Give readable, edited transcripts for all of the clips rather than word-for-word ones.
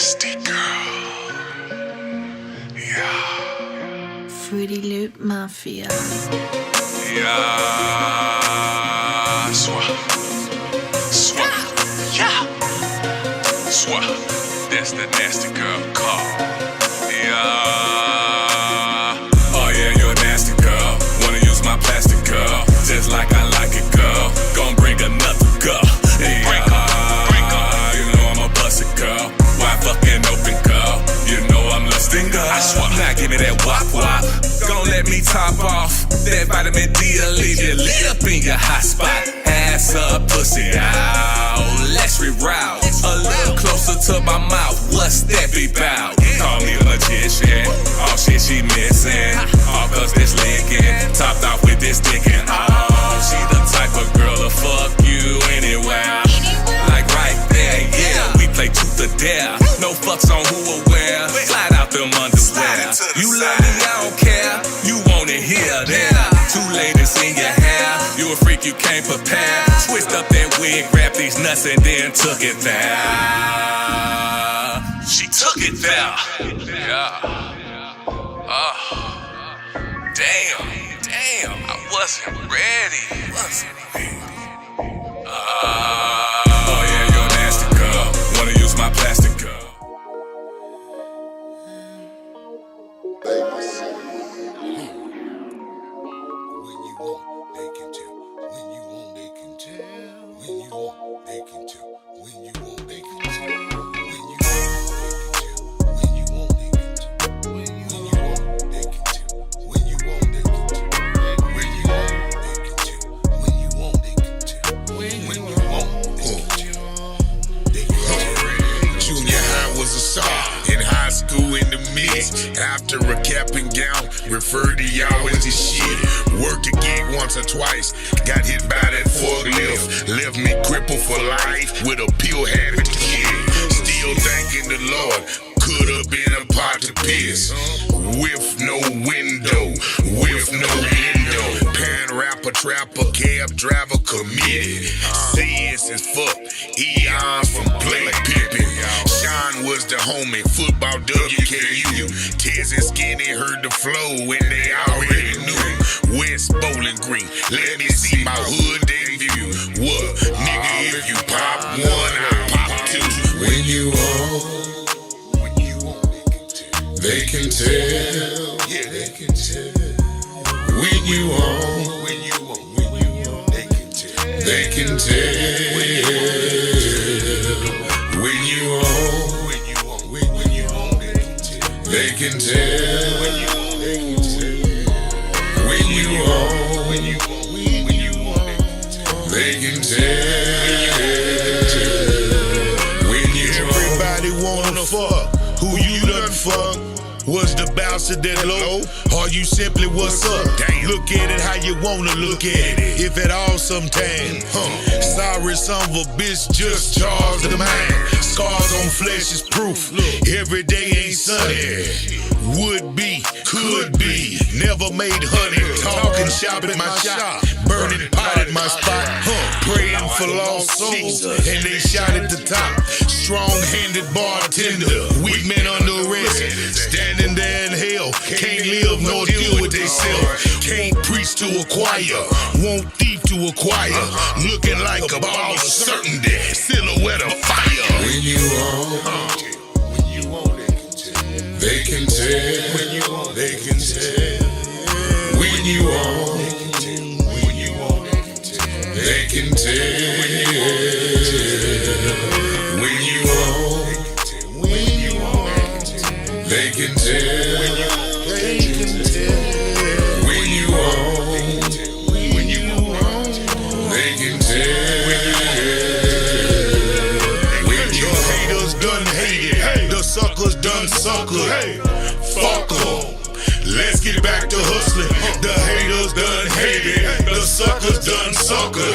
nasty girl. Yeah. Fruity Loop Mafia. Yeah. Swah. Yeah. Swah. That's the nasty girl call. Yeah. Oh yeah, you're a nasty girl. Wanna use my plastic girl, just like I like it, girl. Gon' bring another girl. Yeah. You know I'm a busted girl. Why fucking open girl? You know I'm lusting girl. I swap. Now give me that wop wop. Gon' let me top off. That vitamin D'll leave you lit up in your hot spot. Ass up, pussy out. Let's reroute. A little closer to my mouth. What's that be bout? Call me a magician. All shit she missing. All cause this licking. Topped off with this sticking. Oh, she the type of girl to fuck you anywhere. Like right there, yeah. We play truth or dare. No fucks on who or where. Slide out them underwear. You love me, I don't care. You want it here, there. Two ladies in your hair. You a freak, you can't prepare. Twist up that wig, grab these nuts and then took it there. She took it there. Yeah. Oh. Damn. I wasn't ready. Oh yeah, you're a nasty girl. Wanna use my plastic girl. When you want, they can tell. When you want, they can tell. When you want, they can tell. When you want, they can tell. When you want, they can tell. When you want, they can tell. When you want, they can tell. When you want, they can tell. When you want, they can tell. When you want, they can tell. Junior high was a star. In high school in the mix. After a cap and gown, referred to y'all as the shit. Worked a gig once or twice. Got hit by that forklift. Left me crippled for life with a pill habit kid. Still thanking the Lord. Could have been a pot to piss. With no window. Pan rapper, trapper, cab driver committed. Serious as fuck. Eons from Blake Pippin. Sean was the homie. Football WKU. Tez and Skinny heard the flow and they already knew. West Bowling Green. Let me see my hood debut. What? Nigga, if you pop one, I pop two. When you want, they can tell. Yeah, they can tell. When you want, they can tell. They can tell. When you want, they can tell. When you want, they can tell. When you everybody wanna fuck. Who you done fuck? Was the bouncer that low? Or you simply what's up? Look at it how you wanna look at it. If at all sometime. Sorry, son of a bitch, just charged the mind. Scars on flesh is proof. Every day ain't sunny. Would be, could be. Never made honey. Talking shop at my shop. Burning pot at my spot. Praying for lost souls. And they shot at the top. Strong-handed bartender. Weak men under arrest. Standing there in hell. Can't live nor deal with themselves. Can't preach to a choir. Won't thief to acquire. Looking like a ball of certainty. Silhouette of fire. When you want, they can tell. When you want, they can tell. When you want, they can tell. When you want, they can tell. When you want, they can tell. When your haters done hated, the suckers done sucker. Fuck 'em. Let's get back to hustling. The haters done hated, the suckers done sucker.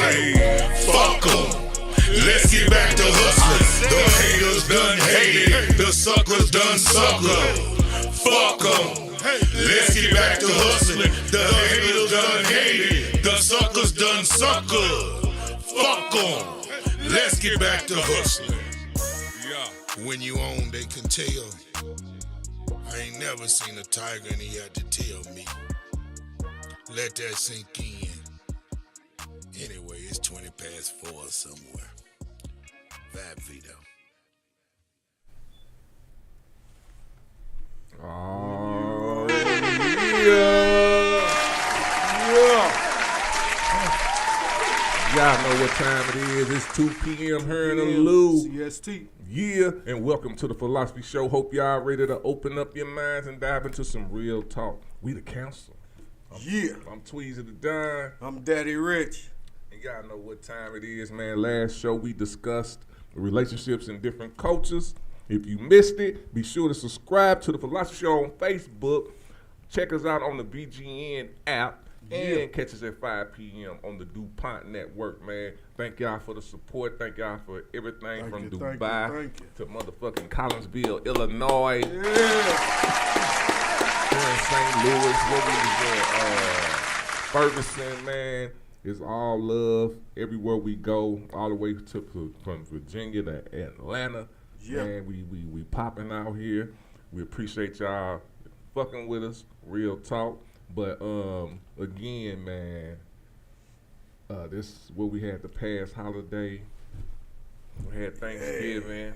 Fuck 'em. Let's get back to hustling. The haters done hated, the suckers done sucker. Fuck 'em. Let's get back to hustling. The haters done hated, the suckers done sucker. Fuck 'em. Let's get back to hustling. Yeah. When you own, they can tell. I ain't never seen a tiger and he had to tell me. Let that sink in. Anyway, it's 20 past 4 somewhere. Vibe Vito. Oh, yeah. Y'all know what time it is. It's 2 p.m. here in the Lou. CST. Yeah, and welcome to the Philosophy Show. Hope y'all ready to open up your minds and dive into some real talk. We the council. I'm Tweezy the Don. I'm Daddy Rich. And y'all know what time it is, man. Last show we discussed relationships in different cultures. If you missed it, be sure to subscribe to the Philosophy Show on Facebook. Check us out on the BGN app. And catch us at 5 p.m. on the DuPont Network, man. Thank y'all for the support. Thank y'all for everything from Dubai to motherfucking Collinsville, Illinois. Yeah. Here in St. Louis, where we was at, Ferguson, man. It's all love everywhere we go, all the way to from Virginia to Atlanta. Yeah. Man, we popping out here. We appreciate y'all fucking with us. Real talk. But again, man, this is what we had the past holiday. We had Thanksgiving.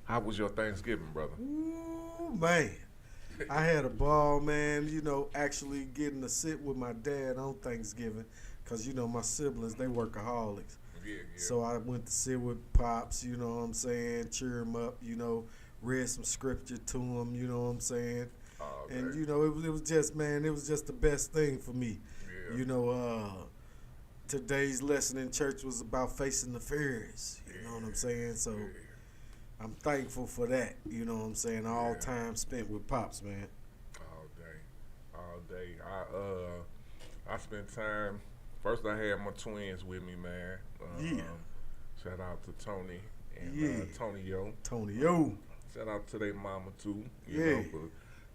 How was your Thanksgiving, brother? Ooh, man. I had a ball, man, actually getting to sit with my dad on Thanksgiving because, my siblings, they workaholics. Yeah. So I went to sit with Pops, you know what I'm saying, cheer him up, read some scripture to him, you know what I'm saying. Okay. And, it was just, man, it was just the best thing for me. Yeah. Today's lesson in church was about facing the fears, you know what I'm saying? So I'm thankful for that, you know what I'm saying? All time spent with Pops, man. All day. I spent time, first I had my twins with me, man. Shout out to Tony and Tonyo. Shout out to their mama, too, you know, for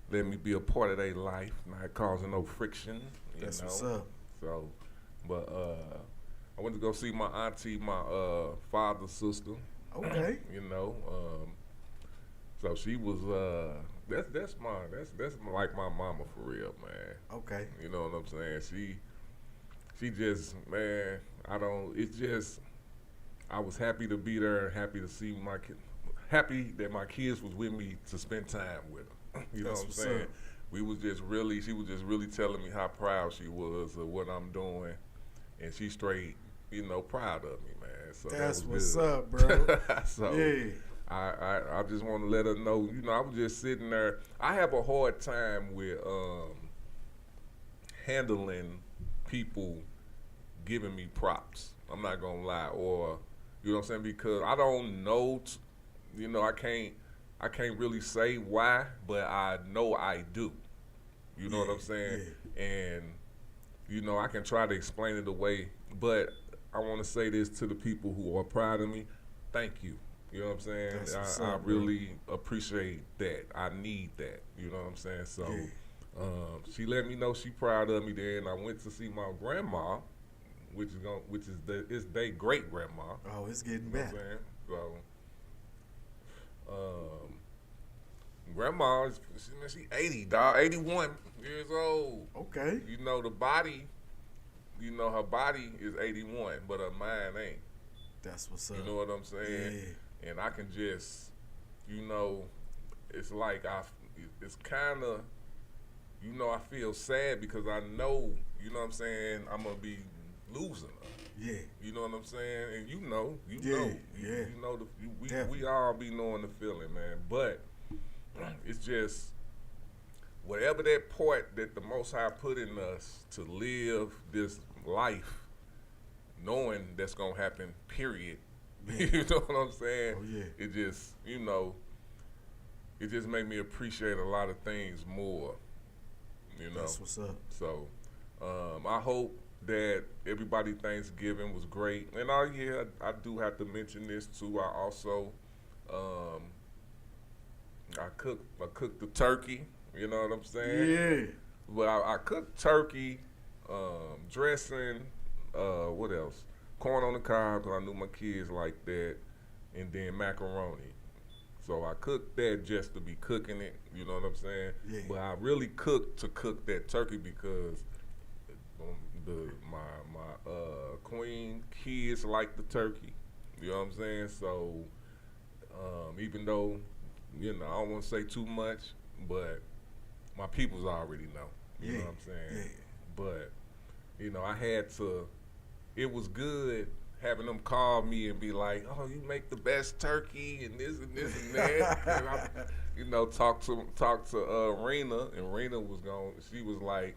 letting me be a part of their life, not causing no friction. That's what's up. So, but I went to go see my auntie, my father's sister. Okay. So she was that's like my mama for real, man. Okay. You know what I'm saying? She just, man, I was happy to be there, happy to see my kid, happy that my kids was with me to spend time with them. You know what I'm saying? Up. She was just really telling me how proud she was of what I'm doing, and she straight, proud of me, man. So that's that was what's good. up, bro. So yeah. I just want to let her know, I was just sitting there. I have a hard time with handling people giving me props. I'm not gonna lie, or you know what I'm saying, because I don't know, I can't really say why, but I know I do. You know what I'm saying? Yeah. And, I can try to explain it away, but I want to say this to the people who are proud of me. Thank you. You know what I'm saying? I really appreciate that. I need that. You know what I'm saying? So she let me know she proud of me there, and I went to see my grandma, which is their great grandma. Oh, it's getting better. You know what I'm saying? Grandma, she 80, dog, 81 years old. Okay. The body, her body is 81, but her mind ain't. That's what's up. You know what I'm saying? Yeah. And I can just, it's like it's kind of, I feel sad because I know, you know what I'm saying, I'm going to be losing her. Yeah. You know what I'm saying? And you know. Yeah. We all be knowing the feeling, man. But it's just whatever that part that the Most High put in us to live this life, knowing that's gonna happen. Period. Yeah. You know what I'm saying? Oh yeah. It just, it just made me appreciate a lot of things more. That's what's up. So, I hope that everybody Thanksgiving was great. And I do have to mention this too. I also I cooked the turkey, you know what I'm saying? Yeah. But I cooked turkey, dressing, what else? Corn on the cob, because I knew my kids like that. and then macaroni. So I cooked that just to be cooking it, you know what I'm saying? Yeah. But I really cooked to cook that turkey because my queen kids like the turkey, you know what I'm saying? So even though, you know, I don't want to say too much, but my peoples already know, you know what I'm saying? Yeah. But, you know, I had to, it was good having them call me and be like, oh, you make the best turkey and this and this and that. And I, you know, talk to Rena, and Rena was she was like,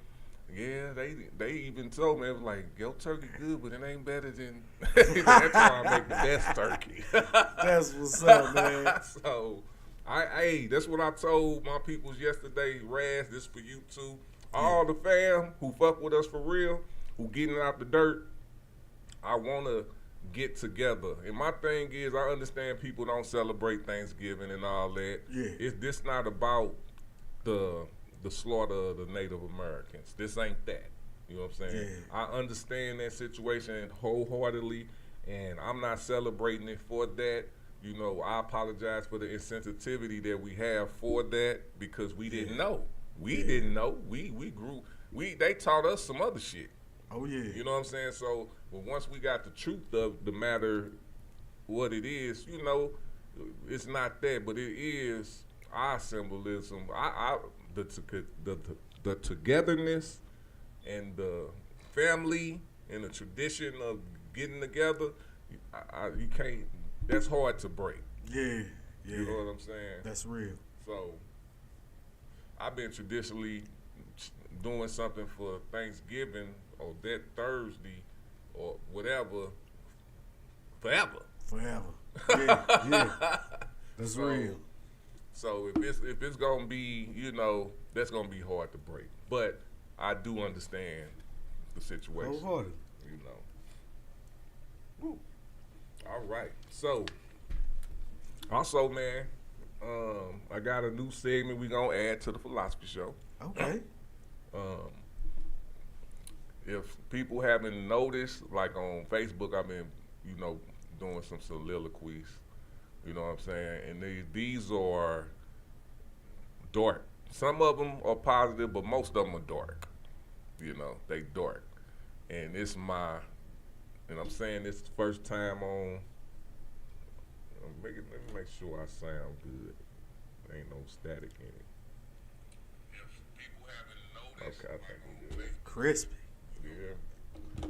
yeah, they even told me, it was like, your turkey good, but it ain't better than, that's why I make the best turkey. That's what's up, man. So, hey, that's what I told my peoples yesterday. Raz, this for you too. All the fam who fuck with us for real, who getting out the dirt, I want to get together. And my thing is, I understand people don't celebrate Thanksgiving and all that. Yeah. This not about the slaughter of the Native Americans. This ain't that. You know what I'm saying? Yeah. I understand that situation wholeheartedly, and I'm not celebrating it for that. You know, I apologize for the insensitivity that we have for that because we didn't know. We didn't know. We grew. They taught us some other shit. Oh yeah. You know what I'm saying? So, but once we got the truth of the matter, what it is, you know, it's not that, but it is our symbolism. The togetherness and the family and the tradition of getting together. You can't. That's hard to break. Yeah. Yeah. You know what I'm saying? That's real. So, I've been traditionally doing something for Thanksgiving or that Thursday or whatever forever. Forever. Yeah. Yeah. That's real. So if it's gonna be, you know, that's gonna be hard to break. But I do understand the situation. Wholehearted. You know. Woo. All right. So also, man, I got a new segment we gonna add to the Philosophy Show. Okay. If people haven't noticed, like on Facebook, I've been, you know, doing some soliloquies. You know what I'm saying? And these are dark. Some of them are positive, but most of them are dark. You know, they dark. And and I'm saying this first time on, let me make sure I sound good. There ain't no static in it. If people haven't noticed, okay, I think we're good. Crispy. Yeah.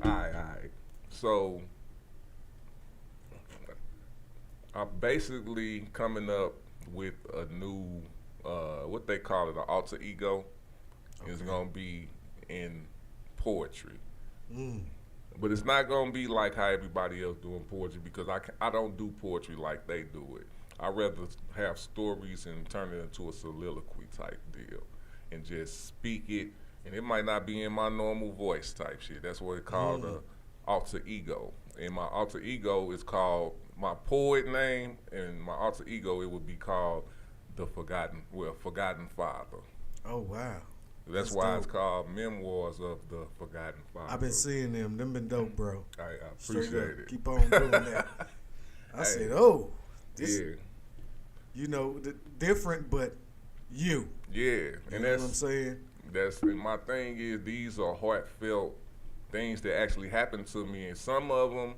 All right. So, I'm basically coming up with a new, what they call it, an alter ego. Okay. It's going to be in poetry. But it's not going to be like how everybody else doing poetry because I don't do poetry like they do it. I'd rather have stories and turn it into a soliloquy type deal and just speak it. And it might not be in my normal voice type shit. That's what it's called, alter ego. And my alter ego is called, my poet name, and my alter ego, it would be called Forgotten Father. Oh, wow. That's why dope. It's called Memoirs of the Forgotten Father. I've been seeing them. Them been dope, bro. I appreciate it. Keep on doing that. I said, oh, this, yeah. You know, different, but you. Yeah. You and know what I'm saying? And my thing is, these are heartfelt things that actually happen to me, and some of them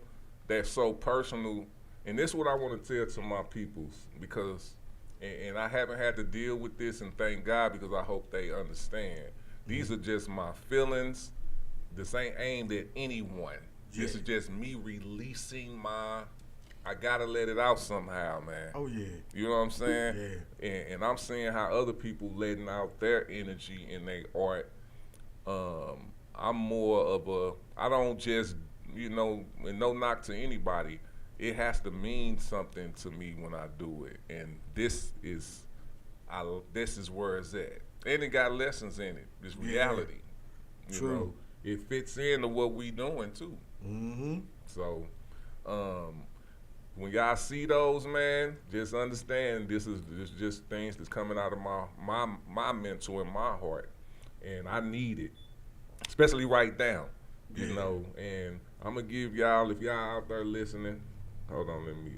they're so personal. And this is what I want to tell to my peoples, because, and I haven't had to deal with this, and thank God, because I hope they understand. These are just my feelings. This ain't aimed at anyone. Yeah. This is just me releasing I gotta let it out somehow, man. Oh yeah. You know what I'm saying? Yeah. And I'm seeing how other people letting out their energy in their art. I'm more of I don't just, you know, and no knock to anybody. It has to mean something to me when I do it, and this is where it's at. And it got lessons in it. It's reality. Yeah. You True. know, it fits into what we doing too. Mm-hmm. So, when y'all see those, man, just understand this is just things that's coming out of my mental and my heart, and I need it, especially right now, you know. And I'm gonna give y'all, if y'all out there listening, hold on, let me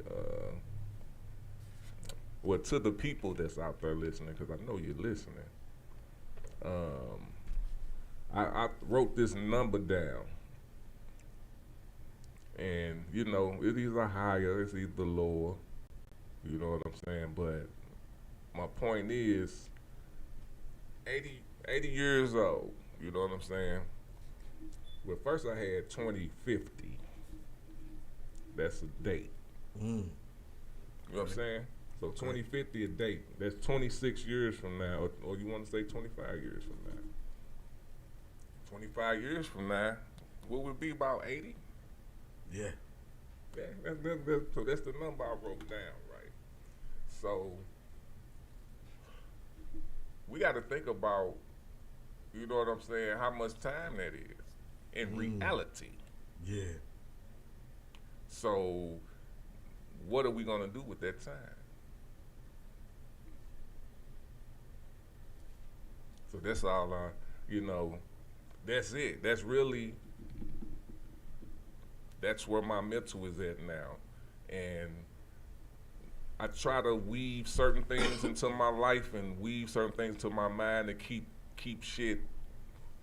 well, to the people that's out there listening, because I know you're listening. I wrote this number down, and you know, it's either higher, it's either lower. You know what I'm saying? But my point is, 80 years old. You know what I'm saying? Well, first I had 2050. That's a date. You know what I'm saying? So 2050 a date. That's 26 years from now, or you want to say 25 years from now? 25 years from now, what would it be, about 80? Yeah. Yeah, so that's the number I wrote down, right? So we got to think about, you know what I'm saying, how much time that is in reality. Yeah. So what are we going to do with that time? So that's all you know, that's it. That's where my mental is at now. And I try to weave certain things into my life and weave certain things to my mind to keep shit,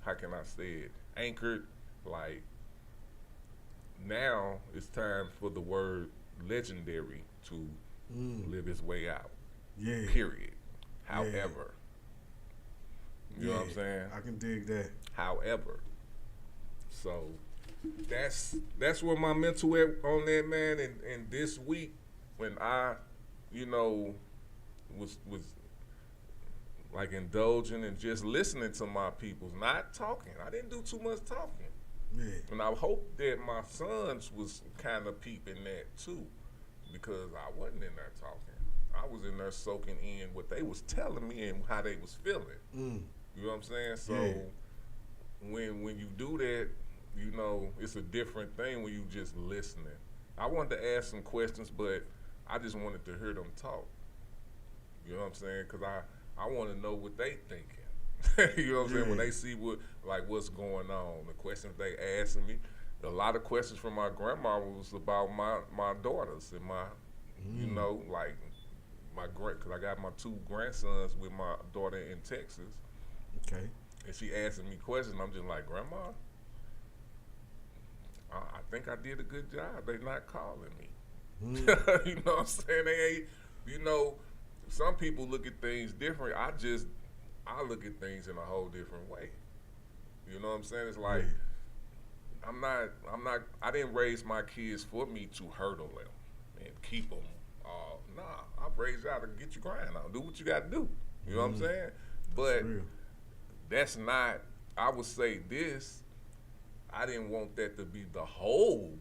how can I say it, anchored. Like, now it's time for the word legendary to live its way out. Yeah. Period. However. You know what I'm saying? I can dig that. However. So that's where my mental at on that, man. And this week when I, you know, was like indulging and just listening to my peoples, not talking. I didn't do too much talking. Yeah. And I hope that my sons was kind of peeping that too, because I wasn't in there talking. I was in there soaking in what they was telling me and how they was feeling. You know what I'm saying? So when you do that, you know, it's a different thing when you just listening. I wanted to ask some questions, but I just wanted to hear them talk. You know what I'm saying? Because I want to know what they thinking. You know what I'm saying? When they see what's going on, the questions they asking me. A lot of questions from my grandma was about my daughters and my, you know, like because I got my 2 grandsons with my daughter in Texas. Okay. And she asking me questions. I'm just like, Grandma, I think I did a good job. They not calling me. You know what I'm saying? They ain't, you know, some people look at things different. I look at things in a whole different way. You know what I'm saying? It's like, I didn't raise my kids for me to hurdle them and keep them. Nah, I've raised y'all to get your grind on. Do what you got to do. You know what I'm saying? But that's not, I would say this, I didn't want that to be the whole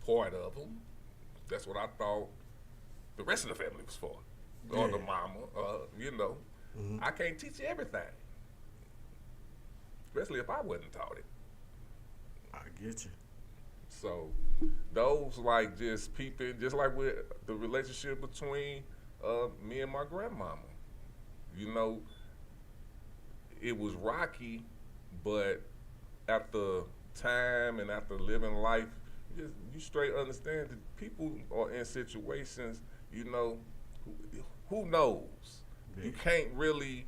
part of them. That's what I thought the rest of the family was for. Or the mama, you know. I can't teach you everything. Especially if I wasn't taught it. I get you. So those like just peeping, just like with the relationship between me and my grandmama. You know, it was rocky, but after time and after living life, you straight understand that people are in situations, you know, who knows? Yeah. You can't really,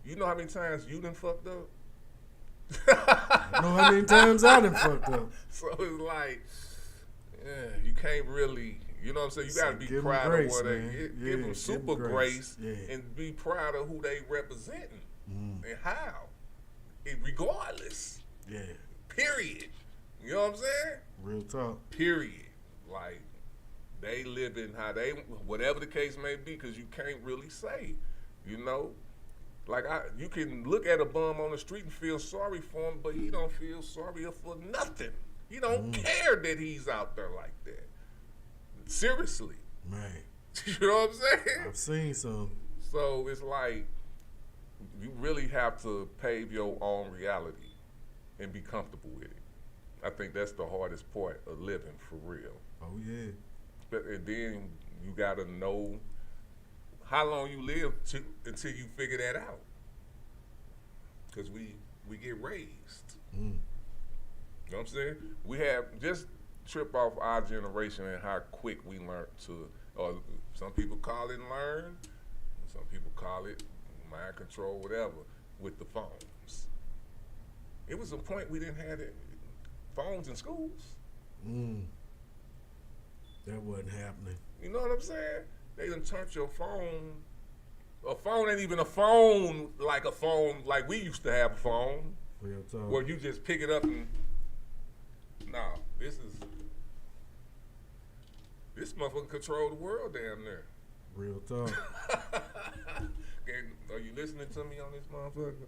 you know how many times you done fucked up? I know how many times I done fucked up. So it's like, you can't really, you know what I'm saying? You got to be proud of what they give them super grace and be proud of who they representing and how, regardless. Yeah. Period. You know what I'm saying? Real talk. Period. Like, they living how they, whatever the case may be, because you can't really say, you know? Like, you can look at a bum on the street and feel sorry for him, but he don't feel sorry for nothing. He don't care that he's out there like that. Seriously. Man. You know what I'm saying? I've seen some. So it's like, you really have to pave your own reality and be comfortable with it. I think that's the hardest part of living, for real. Oh, yeah. And then you got to know how long you live until you figure that out. Because we get raised. You know what I'm saying? We have, just trip off our generation and how quick we learned to or some people call it learn, some people call it mind control, whatever, with the phones. It was a point we didn't have phones in schools. That wasn't happening. You know what I'm saying? They done turned your phone. A phone ain't even a phone like we used to have a phone. Real talk. Where you just pick it up and this motherfucker control the world damn near. Real talk. Are you listening to me on this motherfucker?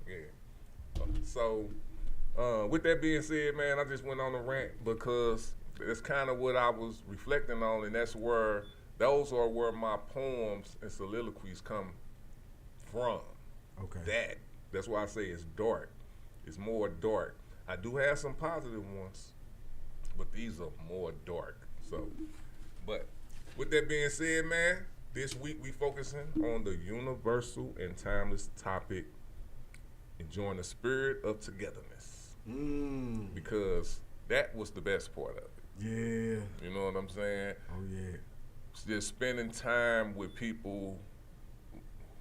Yeah. So, with that being said, man, I just went on a rant because it's kind of what I was reflecting on, and those are where my poems and soliloquies come from. Okay. That's why I say it's dark. It's more dark. I do have some positive ones, but these are more dark. So, but with that being said, man, this week we focusing on the universal and timeless topic, enjoying the spirit of togetherness. Because that was the best part of it. Yeah. You know what I'm saying? Oh, yeah. Just spending time with people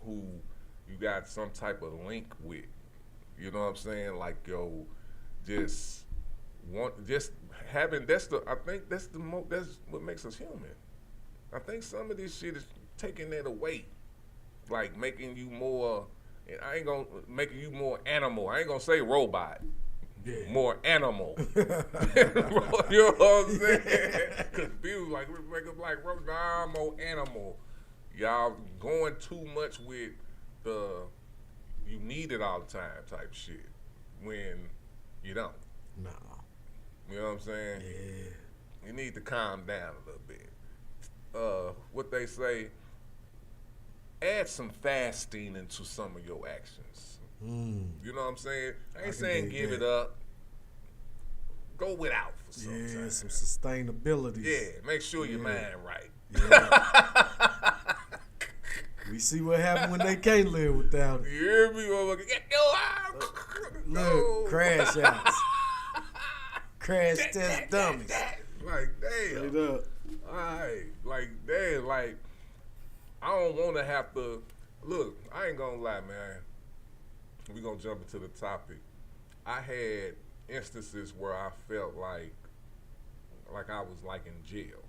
who you got some type of link with. You know what I'm saying? Like, yo, I think that's what makes us human. I think some of this shit is taking that away. Like making you more, and I ain't gonna making you more animal. I ain't gonna say robot. Yeah. More animal. You know what I'm saying? Cause people like, we make us like, nah, I'm more animal. Y'all going too much with you need it all the time type shit when you don't. No. You know what I'm saying? Yeah. You need to calm down a little bit. What they say, add some fasting into some of your actions. You know what I'm saying? I ain't saying give it up. Go without for some time. Yeah, some sustainability. Yeah, make sure your mind right. Yeah. We see what happens when they can't live without it. You hear me, motherfucker? Get your Look, crash outs. Crash test dummies. Like, damn. Straight up. Alright. Like, damn, like, I don't want to have to. Look, I ain't gonna lie, man. We gonna jump into the topic. I had instances where I felt like I was like in jail.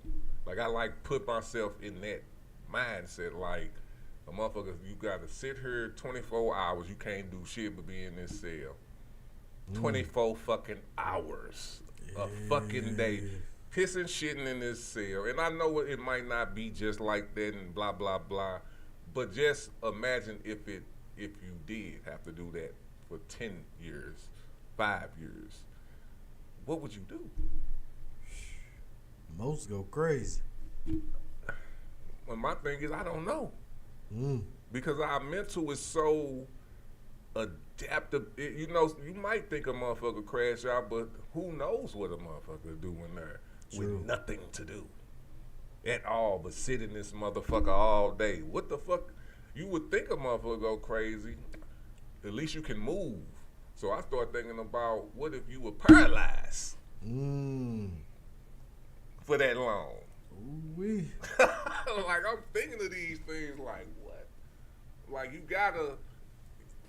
Like, I put myself in that mindset, like, a motherfucker, you gotta sit here 24 hours. You can't do shit but be in this cell. 24 fucking hours. A fucking day. Pissing, shitting in this cell. And I know it might not be just like that and blah, blah, blah. But just imagine if you did have to do that for 10 years, 5 years. What would you do? Most go crazy. Well, my thing is, I don't know. Because our mental is so adaptive. You know, you might think a motherfucker crash out, but who knows what a motherfucker do in there with nothing to do at all but sit in this motherfucker all day. What the fuck? You would think a motherfucker go crazy. At least you can move. So I started thinking about what if you were paralyzed for that long. Ooh-wee. Like, I'm thinking of these things like, what? Like, you gotta,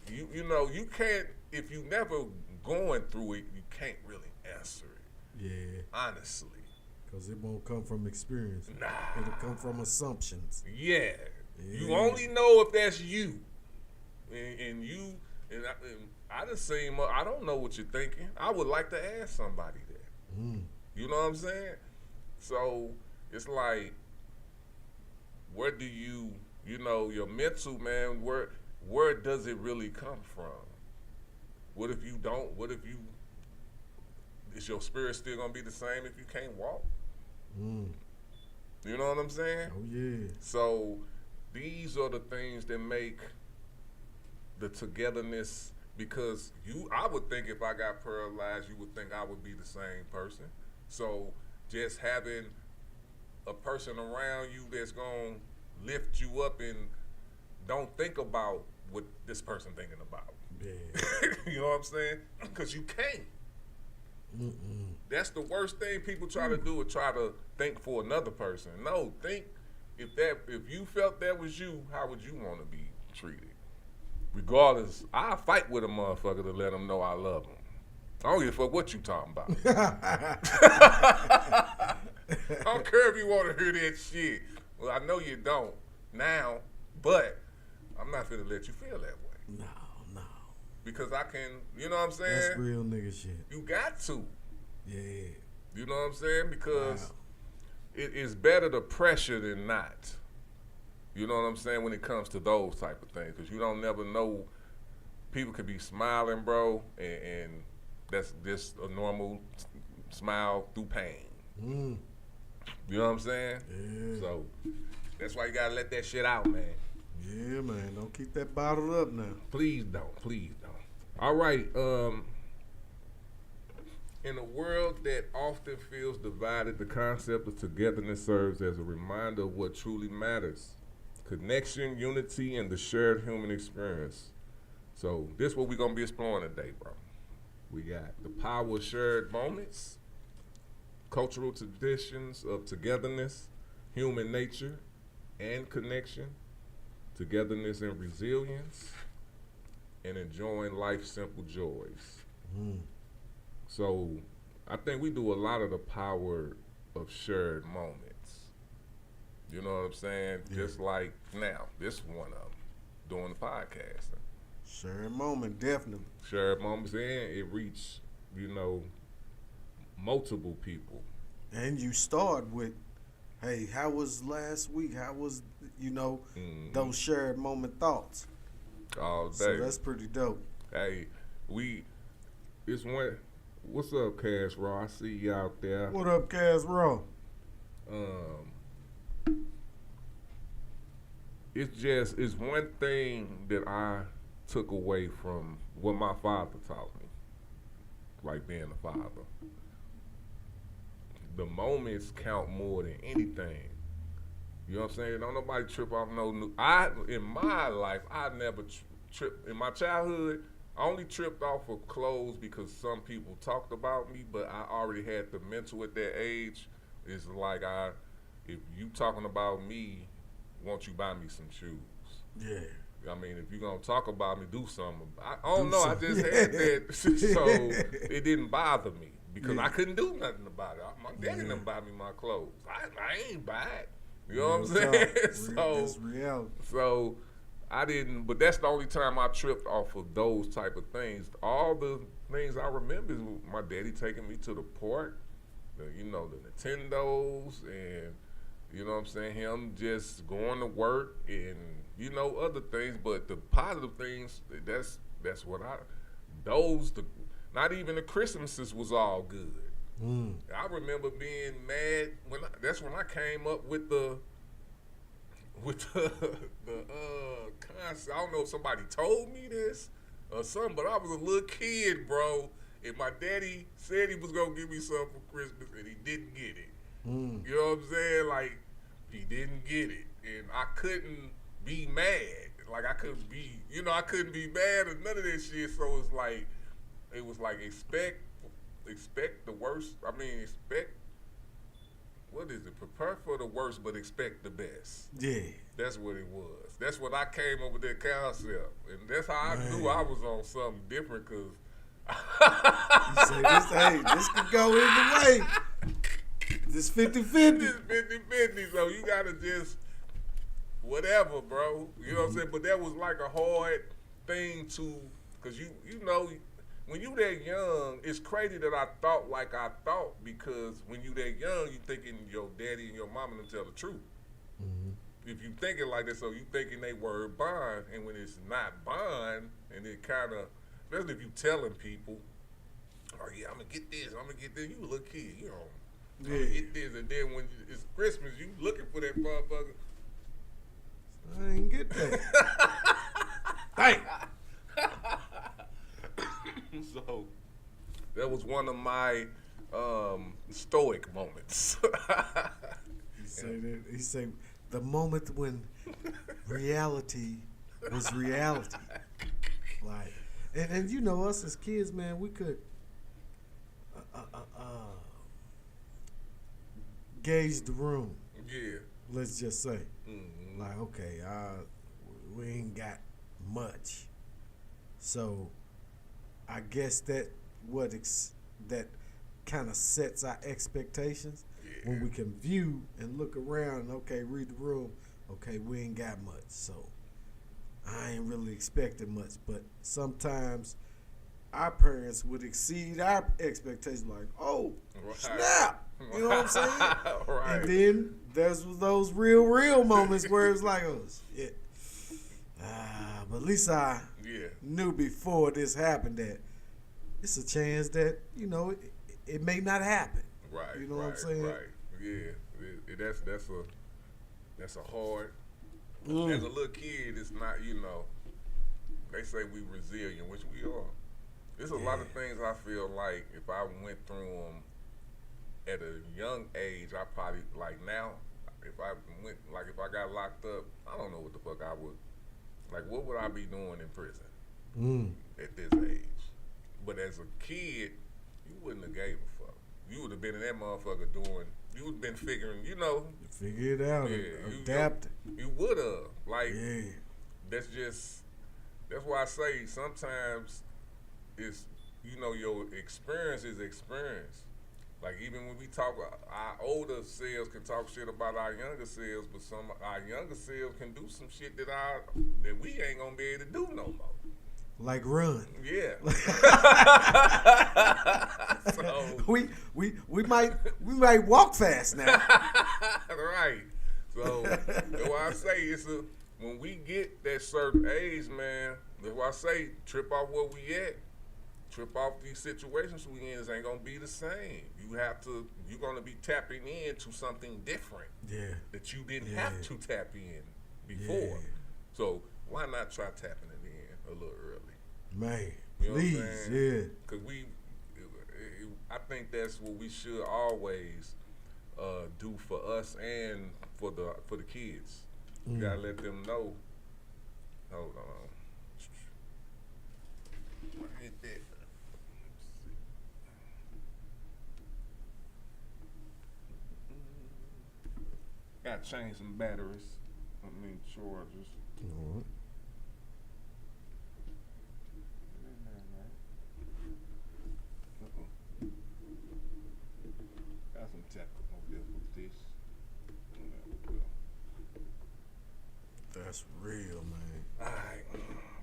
you know, you can't, if you never going through it, you can't really answer it. Yeah. Honestly. Because it won't come from experience. Nah. It'll come from assumptions. Yeah. You only know if that's you. And I done seen, I don't know what you're thinking. I would like to ask somebody that. You know what I'm saying? So, it's like, where do you know, your mental, man, where does it really come from? What if you don't, is your spirit still gonna be the same if you can't walk? You know what I'm saying? Oh, yeah. So, these are the things that make the togetherness, because I would think if I got paralyzed, you would think I would be the same person. So, just having a person around you that's gonna lift you up and don't think about what this person thinking about. Yeah. You know what I'm saying? Because you can't. That's the worst thing people try to do, is try to think for another person. No, think if you felt that was you, how would you want to be treated? Regardless, I'll fight with a motherfucker to let them know I love them. I don't give a fuck what you talking about. I don't care if you want to hear that shit. Well, I know you don't now, but I'm not finna let you feel that way. No. Because I can, you know what I'm saying? That's real nigga shit. You got to. Yeah. You know what I'm saying? Because it is better to pressure than not. You know what I'm saying? When it comes to those type of things. Because you don't never know. People could be smiling, bro, and that's just a normal smile through pain. You know what I'm saying? Yeah. So that's why you gotta let that shit out, man. Yeah, man. Don't keep that bottled up now. Please don't. All right. In a world that often feels divided, the concept of togetherness serves as a reminder of what truly matters: connection, unity, and the shared human experience. So this is what we're gonna be exploring today, bro. We got the power of shared moments, cultural traditions of togetherness, human nature and connection, togetherness and resilience, and enjoying life's simple joys. So I think we do a lot of the power of shared moments. You know what I'm saying? Yeah. Just like now, this one of them, doing the podcasting. Shared moment, definitely. Shared moments, and it reached, multiple people. And you start with, hey, how was last week? How was, those shared moment thoughts? All day. So that's pretty dope. Hey, it's one. What's up, Cash Raw? I see you out there. What up, Cash Raw? It's one thing that I took away from what my father taught me, like being a father. The moments count more than anything. You know what I'm saying? Don't nobody trip off no new. In my life, I never tripped. In my childhood, I only tripped off of clothes because some people talked about me, but I already had the mental at that age. It's like if you talking about me, won't you buy me some shoes? Yeah. I mean, if you're going to talk about me, do something. I don't know. I just had that, so it didn't bother me because I couldn't do nothing about it. My daddy didn't buy me my clothes. I ain't buy it. You know what I'm saying? That's reality. So I didn't, but that's the only time I tripped off of those type of things. All the things I remember is my daddy taking me to the park, the Nintendos, and you know what I'm saying, him just going to work and other things. But the positive things, that's what not even the Christmases was all good. I remember being mad that's when I came up with the concept. I don't know if somebody told me this or something, but I was a little kid, bro, and my daddy said he was gonna give me something for Christmas, and he didn't get it. You know what I'm saying? Like, he didn't get it, and I couldn't be mad. Like, I couldn't be mad or none of that shit. So it was like expect the worst. I mean, what is it? Prepare for the worst, but expect the best. Yeah. That's what it was. That's what I came up with that concept. And that's how I knew I was on something different, because you say, this could go either way. This 50-50. This 50-50, so you got to just, whatever, bro. You know what I'm saying? But that was like a hard thing to, because when you that young, it's crazy that I thought like I thought, because when you that young, you thinking your daddy and your mama them tell the truth. If you thinking like that, so you thinking they word bond, and when it's not bond, and it kind of, especially if you telling people, oh yeah, I'm gonna get this, you a little kid, I'm gonna get this, and then when it's Christmas, you looking for that motherfucker. I ain't get that. Dang. So that was one of my stoic moments. He said the moment when reality was reality. Like, and us as kids, man, we could gauge the room. Yeah. Let's just say, Mm-hmm. like, okay, we ain't got much, so I guess that that kind of sets our expectations when we can view and look around and okay, read the room. Okay, we ain't got much, so I ain't really expecting much. But sometimes our parents would exceed our expectations, like, oh, snap. You know what I'm saying? Right. And then there's those real moments where it's like, oh, shit. But at least I knew before this happened that it's a chance that, you know, it may not happen. Right. You know what I'm saying? Right. Yeah. That's a hard. As a little kid, it's not, you know, they say we resilient, which we are. There's a lot of things I feel like if I went through them at a young age, I probably, like now, if I got locked up, I don't know what the fuck I would, like what would I be doing in prison at this age? But as a kid, you wouldn't have gave a fuck. You would have been in that motherfucker doing, you would have been figuring, you know. Figure it out, adapt it. You would have. Like, that's why I say sometimes it's, you know, your experience is experience. Like, even when we talk, our older selves can talk shit about our younger selves, but our younger selves can do some shit that we ain't gonna be able to do no more. Like run. Yeah. So, we might walk fast now. Right. So that's why I say when we get that certain age, man, that's why I say trip off where we at. Trip off these situations we in, ain't gonna be the same. You're gonna be tapping into something different. Yeah. That you didn't have to tap in before. Yeah. So why not try tapping it in a little early? Man, you know please, Cause I think that's what we should always do for us and for the kids. You gotta let them know. Hold on. Hit that. Gotta change some batteries. Chargers. All right. Got some technical difficulties. That's real, man. Alright,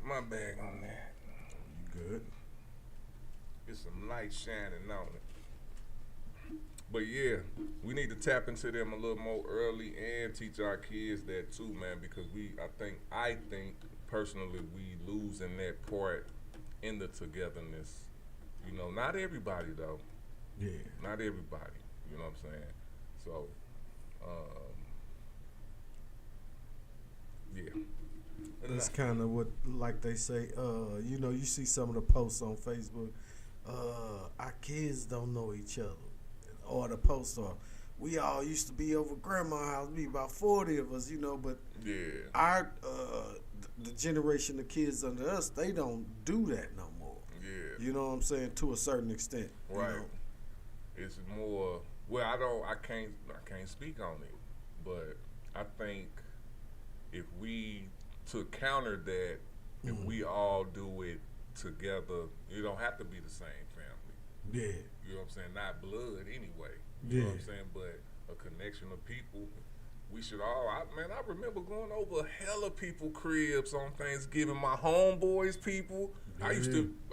my bag on that. You good? Get some light shining on it. But yeah, we need to tap into them a little more early and teach our kids that too, man, because I think personally we losing that part in the togetherness. You know, not everybody though. Yeah. Not everybody. You know what I'm saying? So, yeah. That's kind of what, like they say, you know, you see some of the posts on Facebook, our kids don't know each other. Or the post, or we all used to be over grandma's house, be about 40 of us, you know, but our the generation of kids under us, they don't do that no more. Yeah. You know what I'm saying? To a certain extent. Right. You know? It's more, well, I can't speak on it, but I think if we to counter that, if we all do it together, you don't have to be the same family. Yeah. You know what I'm saying? Not blood anyway. You know what I'm saying? But a connection of people. We should all, I remember going over hella people cribs on Thanksgiving, my homeboys people. Yeah.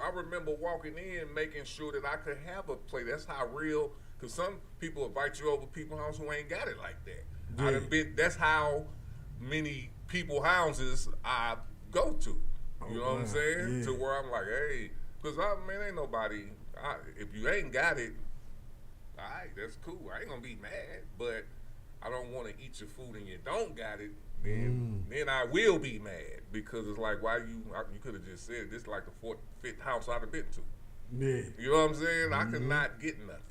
I remember walking in making sure that I could have a plate. That's how real, because some people invite you over people's house who ain't got it like that. Yeah. That's how many people houses I go to. You know what I'm saying? Yeah. To where I'm like, hey, because ain't nobody, if you ain't got it, all right, that's cool. I ain't gonna be mad, but I don't want to eat your food and you don't got it. Then I will be mad, because it's like, why you could have just said this is like the 4th, 5th house I'd have been to. Yeah. You know what I'm saying? I could not get nothing.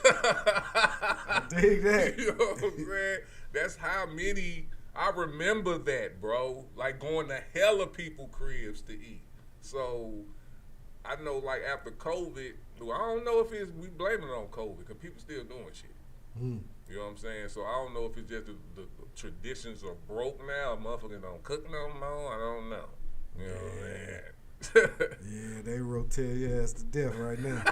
I dig that. You know what I'm saying? That's how many. I remember that, bro. Like going to hella people cribs to eat. So I know, like after COVID, Well, I don't know if we blaming it on COVID because people still doing shit. You know what I'm saying? So I don't know if it's just the traditions are broke now. Motherfuckers don't cook no more. I don't know. You know what I'm saying? Yeah, they rotel your ass to death right now.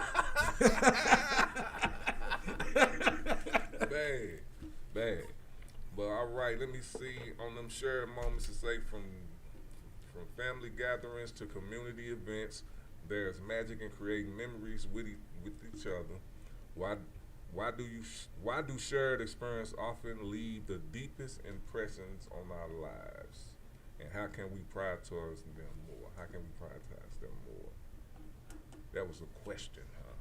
Bad. But all right, let me see on them shared moments to say from family gatherings to community events, there's magic in creating memories with each other. Why do shared experience often leave the deepest impressions on our lives? And how can we prioritize them more? How can we prioritize them more? That was a question, huh?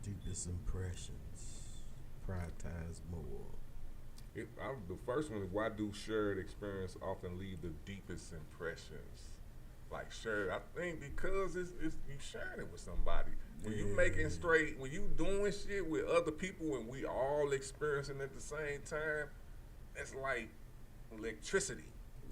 Deepest impressions. Prioritize more. The first one is, why do shared experience often leave the deepest impressions? Like shared, I think because it's you sharing it with somebody. When you making straight, when you doing shit with other people and we all experiencing at the same time, that's like electricity.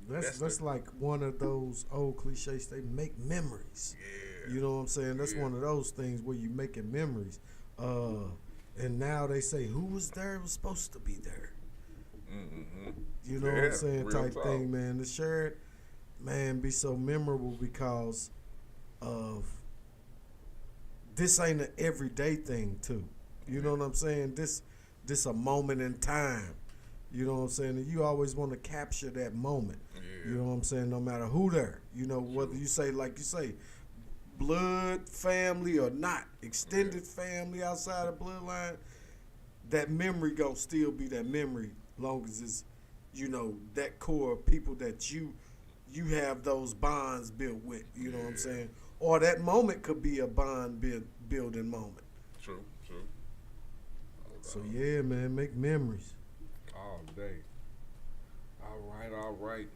That's like one of those old cliches. They make memories. Yeah. You know what I'm saying? That's one of those things where you making memories. And now they say who was there was supposed to be there. Mm-hmm. You know what I'm saying? Real Type talk. thing, man. The shared, man, be so memorable because of this ain't an everyday thing too. You know what I'm saying? This a moment in time. You know what I'm saying? And you always want to capture that moment. Yeah. You know what I'm saying? No matter who there. You know, whether you say, like you say, blood family or not, extended family outside of bloodline, that memory gonna still be that memory long as it's, you know, that core of people that you have those bonds built with. You know what I'm saying? Or that moment could be a bond building moment. True. So yeah, man, make memories. All day. All right.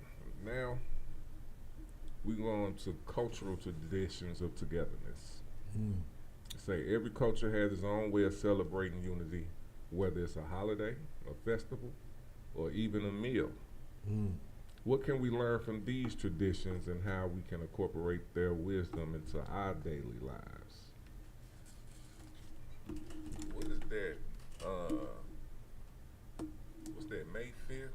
Now we going to cultural traditions of togetherness. Say every culture has its own way of celebrating unity, whether it's a holiday, a festival, or even a meal. What can we learn from these traditions and how we can incorporate their wisdom into our daily lives? What is that? What's that? May 5th?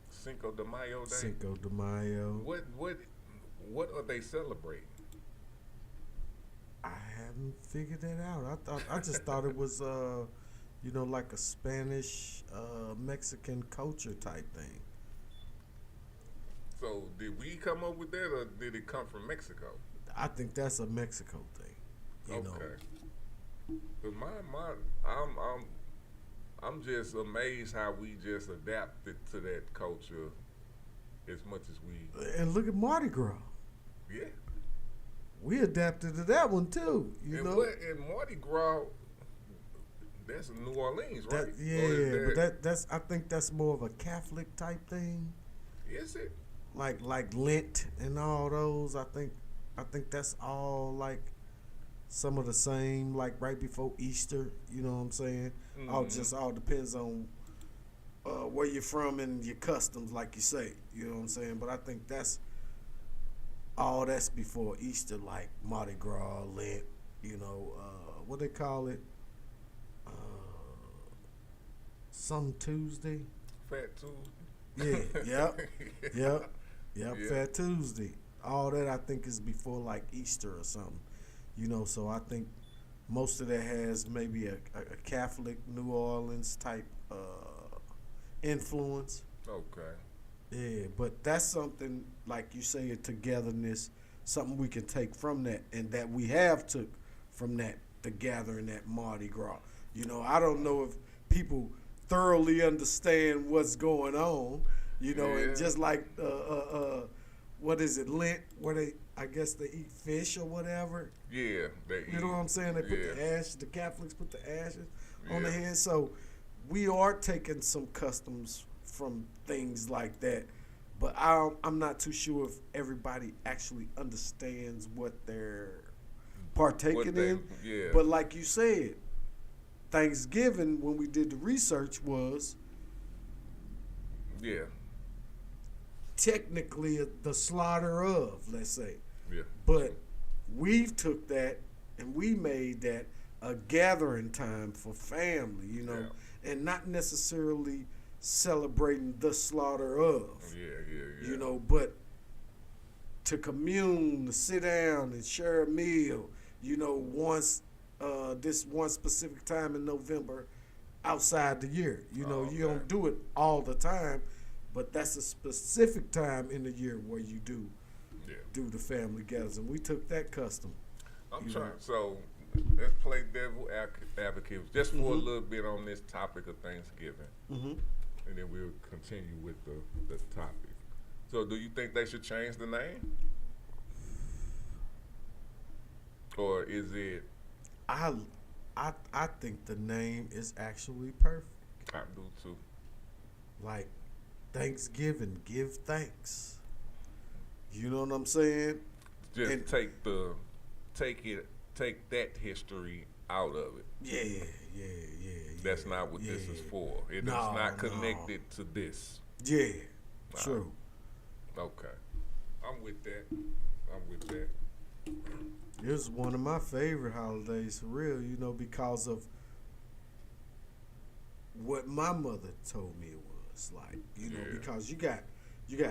Cinco de Mayo Day? Cinco de Mayo. What are they celebrating? I haven't figured that out. I just thought it was you know, like a Spanish Mexican culture type thing. So did we come up with that, or did it come from Mexico? I think that's a Mexico thing. You know. But I'm just amazed how we just adapted to that culture as much as we. And look at Mardi Gras. Yeah. We adapted to that one too. You know. And Mardi Gras, that's New Orleans, right? But that's I think that's more of a Catholic type thing. Is it? Like Lent and all those. I think that's all like some of the same, like right before Easter. You know what I'm saying? All depends on where you're from and your customs, like you say. You know what I'm saying? But I think that's before Easter, like Mardi Gras, Lent. You know what they call it? Some Tuesday. Fat Tuesday. Yep. Fat Tuesday. All that I think is before like Easter or something. You know, so I think most of that has maybe a Catholic New Orleans type influence. Okay. Yeah, but that's something, like you say, a togetherness, something we can take from that, and that we have took from that, the gathering at Mardi Gras. You know, I don't know if people thoroughly understand what's going on, you know, and just like, what is it, Lent, where I guess they eat fish or whatever. Yeah, they eat. You know what I'm saying? They put the ashes, the Catholics put the ashes on the head. So we are taking some customs from things like that, but I'm not too sure if everybody actually understands what they're partaking in. Yeah. But like you said, Thanksgiving, when we did the research, was technically the slaughter of, let's say. Yeah. But we've took that And we made that a gathering time for family, you know, and not necessarily celebrating the slaughter of. You know, but to commune, to sit down and share a meal, you know, once this one specific time in November outside the year. You know, you don't do it all the time, but that's a specific time in the year where you do the family gatherings. And we took that custom. I'm trying. So let's play devil advocate just for a little bit on this topic of Thanksgiving, and then we'll continue with the topic. So, do you think they should change the name, or is it? I think the name is actually perfect. I do too. Like Thanksgiving, give thanks. You know what I'm saying? Just And- take that history out of it. Yeah. That's not what this is for. It is not connected to this. Yeah, true. Okay. I'm with that. It was one of my favorite holidays for real, you know, because of what my mother told me it was like, you know, because you got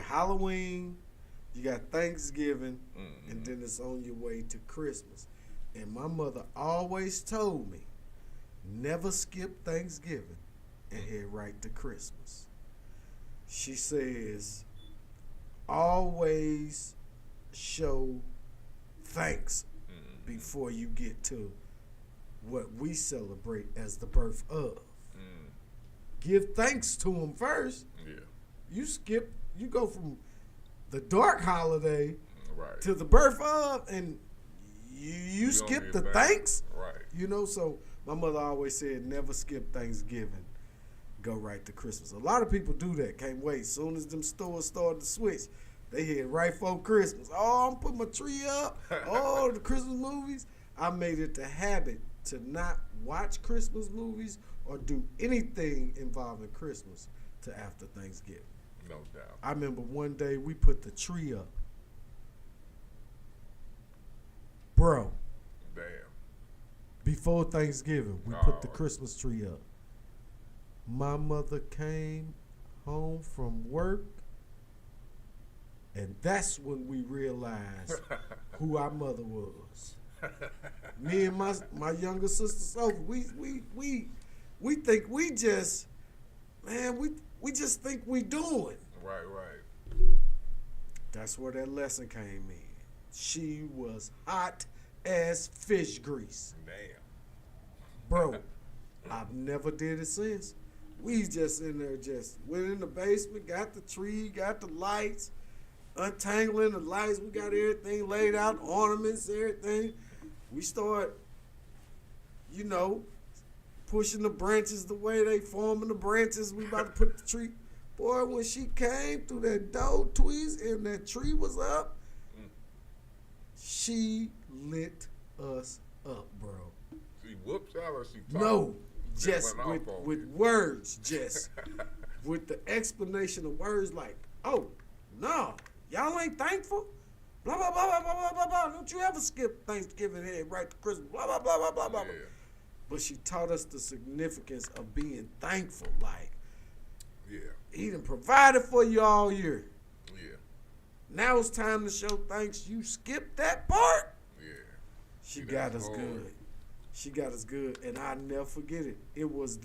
Halloween, you got Thanksgiving, and then it's on your way to Christmas. And my mother always told me, never skip Thanksgiving and head right to Christmas. She says, always show thanks before you get to what we celebrate as the birth of. Give thanks to him first. You go from the dark holiday to the birth of, and you skip the thanks. You know, so my mother always said, never skip Thanksgiving, go right to Christmas. A lot of people do that, can't wait. Soon as them stores start to switch, they head right for Christmas. Oh, I'm putting my tree up. Oh, the Christmas movies. I made it a habit to not watch Christmas movies or do anything involving Christmas to after Thanksgiving. No doubt. I remember one day we put the tree up. Bro. Damn. Before Thanksgiving, we put the Christmas tree up. My mother came home from work, and that's when we realized who our mother was. Me and my younger sister Sophie, we think we just, man, we just think we doing. Right. That's where that lesson came in. She was hot as fish grease. Damn. Bro, I've never did it since. We just in there, just went in the basement, got the tree, got the lights, untangling the lights. We got everything laid out, ornaments, everything. We start, you know, pushing the branches the way they forming the branches. We about to put the tree. Boy, when she came through that door tweez and that tree was up, she lit us up, bro. She whoops out or she talks? No, just with words, just with the explanation of words like, oh, no, y'all ain't thankful? Blah, blah, blah, blah, blah, blah, blah, blah. Don't you ever skip Thanksgiving head right to Christmas, blah, blah, blah, blah, blah, blah. But she taught us the significance of being thankful, like, he done provided for you all year. Now it's time to show thanks. You skipped that part? She got us good. She got us good, and I never forget it. It was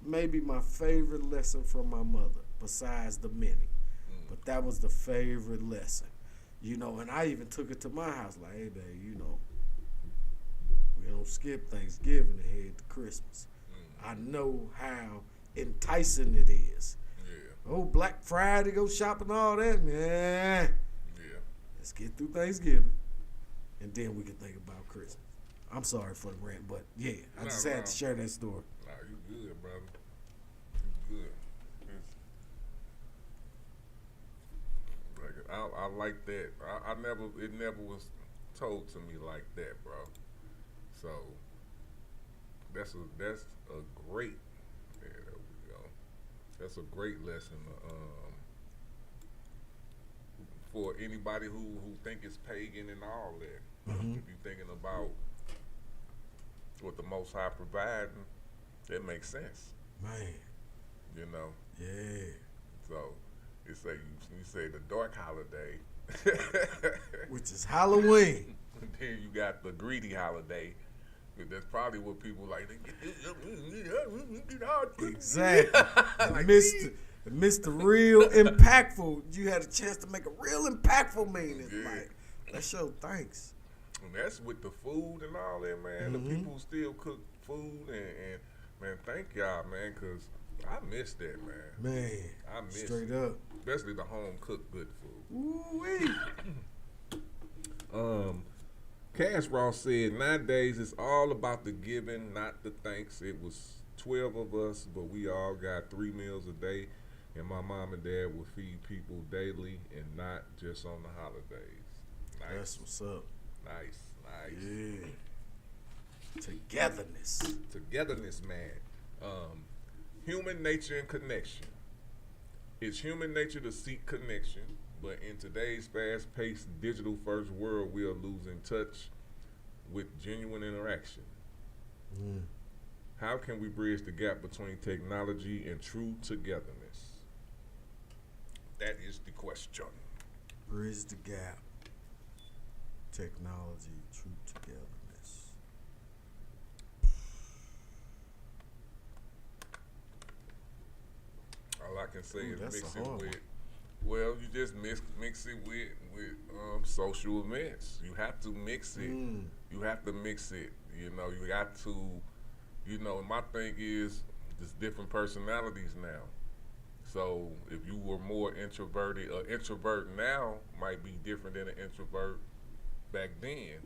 maybe my favorite lesson from my mother, besides the many. But that was the favorite lesson. You know, and I even took it to my house, like, hey, babe, you know, we don't skip Thanksgiving and head to Christmas. I know how enticing it is. Oh, Black Friday, go shopping, all that, man. Let's get through Thanksgiving, and then we can think about Christmas. I'm sorry for the rant, but yeah, I just had to share that story. Nah, you good, brother. You good. I like that. It never was told to me like that, bro. So that's a great. Yeah, there we go. That's a great lesson for anybody who think it's pagan and all that. If you're thinking about what the Most High providing, it makes sense. Man. You know. Yeah. So you say the dark holiday, Which is Halloween. and then you got the greedy holiday. That's probably what people like. Exactly. Like, Missed the real impactful. You had a chance to make a real impactful meaning. Yeah. Like, that show thanks. And that's with the food and all that, man. The people still cook food, and man, thank y'all, man, because I miss that, man. Man, I miss straight it. up. Especially the home cooked good food. Ooh-wee. Cash Ross said, nowadays it's all about the giving, not the thanks. It was 12 of us, but we all got 3 meals a day, and my mom and dad would feed people daily and not just on the holidays. Nice. That's what's up. Nice. Yeah. Togetherness, man. Human nature and connection. It's human nature to seek connection, but in today's fast-paced, digital-first world, we are losing touch with genuine interaction. How can we bridge the gap between technology and true togetherness? That is the question. Bridge the gap. Technology, true togetherness. All I can say is that's mix a it hard with. Well, you just mix it with social events. You have to mix it. You have to mix it. You know, you got to. You know, my thing is there's different personalities now. So if you were more introverted, an introvert now might be different than an introvert back then.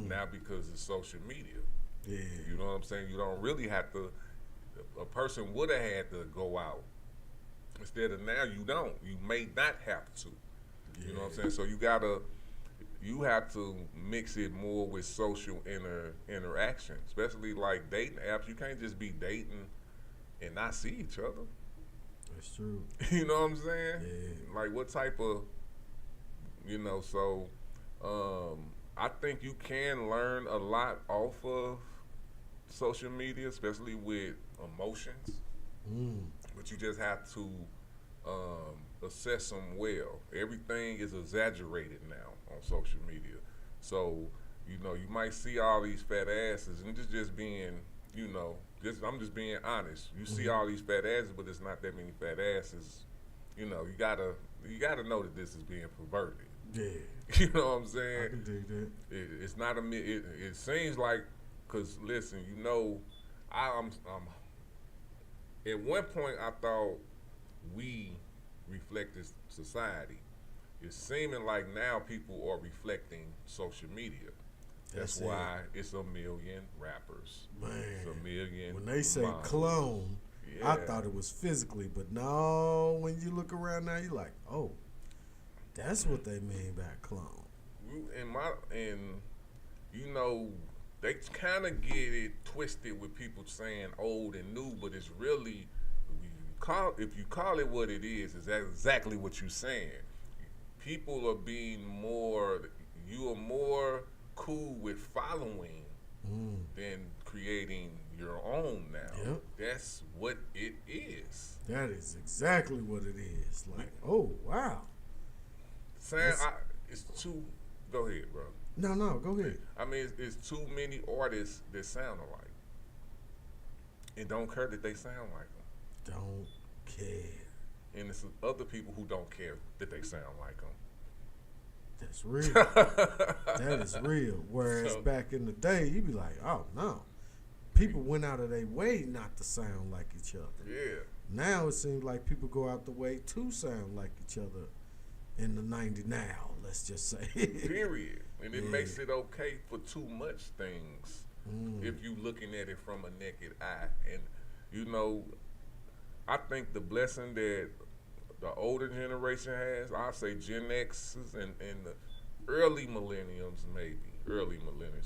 Now because of social media. Yeah. You know what I'm saying? You don't really have to. A person would have had to go out. Instead of now, you don't. You may not have to. You know what I'm saying? So you have to mix it more with social interaction, especially like dating apps. You can't just be dating and not see each other. That's true. You know what I'm saying? Yeah. Like what type of, so I think you can learn a lot off of social media, especially with emotions. But you just have to assess them well. Everything is exaggerated now on social media. So, you might see all these fat asses, and just being, I'm just being honest. You see all these fat asses, but it's not that many fat asses. You gotta know that this is being perverted. Yeah. You know what I'm saying? I can dig that. It's not it seems like, cause listen, I'm at one point I thought we reflected society. It's seeming like now people are reflecting social media. That's why it's a million rappers. Man, it's a million. when they say models. clone, I thought it was physically, but no, when you look around now, you're like, oh, that's what they mean by clone. They kind of get it twisted with people saying old and new, but it's really, if you call it what it is exactly what you're saying. People are being you are more cool with following than creating your own now. Yep. That's what it is. That is exactly what it is. Like, oh, wow. It's too, go ahead, bro. No, go ahead. I mean, it's too many artists that sound alike. And don't care that they sound like them. Don't care. And it's other people who don't care that they sound like them. That's real. That is real. Whereas back in the day, you'd be like, oh, no. People went out of their way not to sound like each other. Yeah. Now it seems like people go out the way to sound like each other in the 90 now, let's just say. Period. And it makes it okay for too much things if you looking at it from a naked eye. And, I think the blessing that the older generation has, I'll say Gen X's and the early millenniums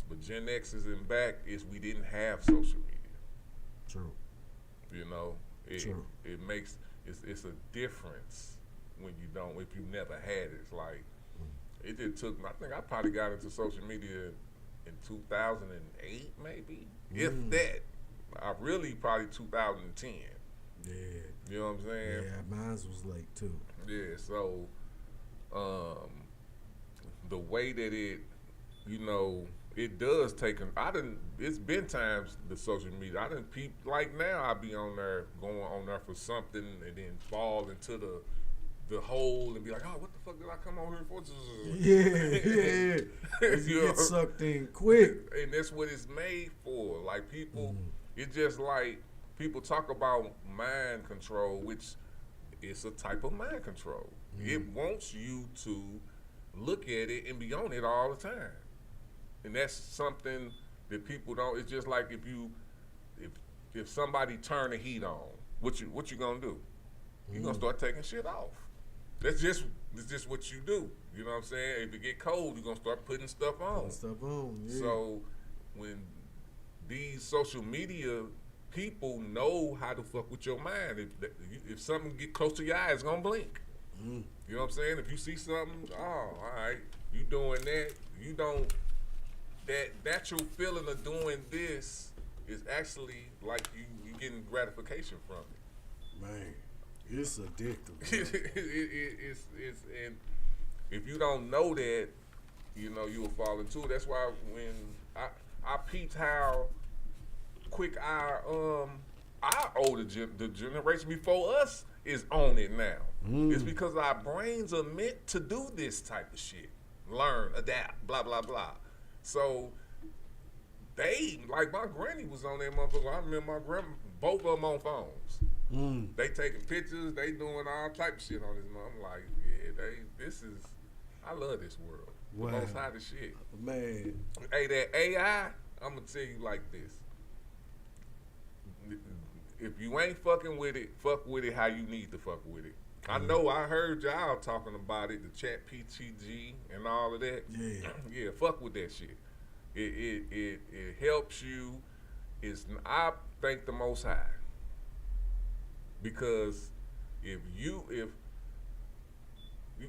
but Gen X's and back is we didn't have social media. True. True. It makes, it's a difference when you don't, if you never had it. It's like, it just took. I think I probably got into social media in 2008, maybe, if that. I really probably 2010. Yeah. You know what I'm saying? Yeah, mine was late too. Yeah. So, the way that it, you know, it does take. It's been times the social media. I didn't peep like now. I be on there going on there for something and then fall into the hole and be like, oh, what the fuck did I come on here for? Yeah. You get sucked in quick. And that's what it's made for. Like people, it's just like people talk about mind control, which is a type of mind control. It wants you to look at it and be on it all the time. And that's something that people don't. It's just like if somebody turn the heat on, what you gonna do? You gonna start taking shit off. It's just what you do. You know what I'm saying? If it get cold, you're gonna start putting stuff on. Yeah. So when these social media people know how to fuck with your mind, if something get close to your eye, it's gonna blink. You know what I'm saying? If you see something, oh, all right, you doing that. You don't. That natural feeling of doing this is actually like you getting gratification from it. Man, it's addictive. it's and if you don't know that, you know you'll fall into it. That's why when I peeped how quick our older the generation before us is on it now. It's because our brains are meant to do this type of shit, learn, adapt, blah blah blah. So they, like my granny was on that motherfucker. I remember my grandma, both of them on phones. They taking pictures, they doing all type of shit on this. I'm like, yeah, I love this world. Wow. The most hottest shit. Man. Hey, that AI, I'm gonna tell you like this. If you ain't fucking with it, fuck with it how you need to fuck with it. I know I heard y'all talking about it, the chat PTG and all of that. Yeah. Yeah, fuck with that shit. It helps you. I thank the Most High. Because if you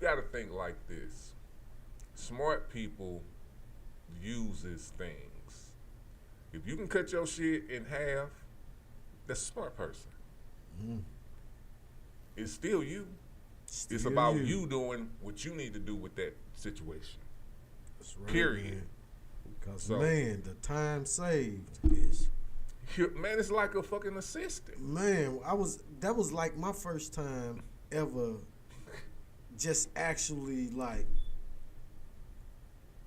gotta think like this. Smart people uses things. If you can cut your shit in half, that's a smart person. It's still you. It's about you doing what you need to do with that situation. That's right, Period. Man. Because man, the time saved is Man, it's like a fucking assistant. Man, that was like my first time ever just actually like,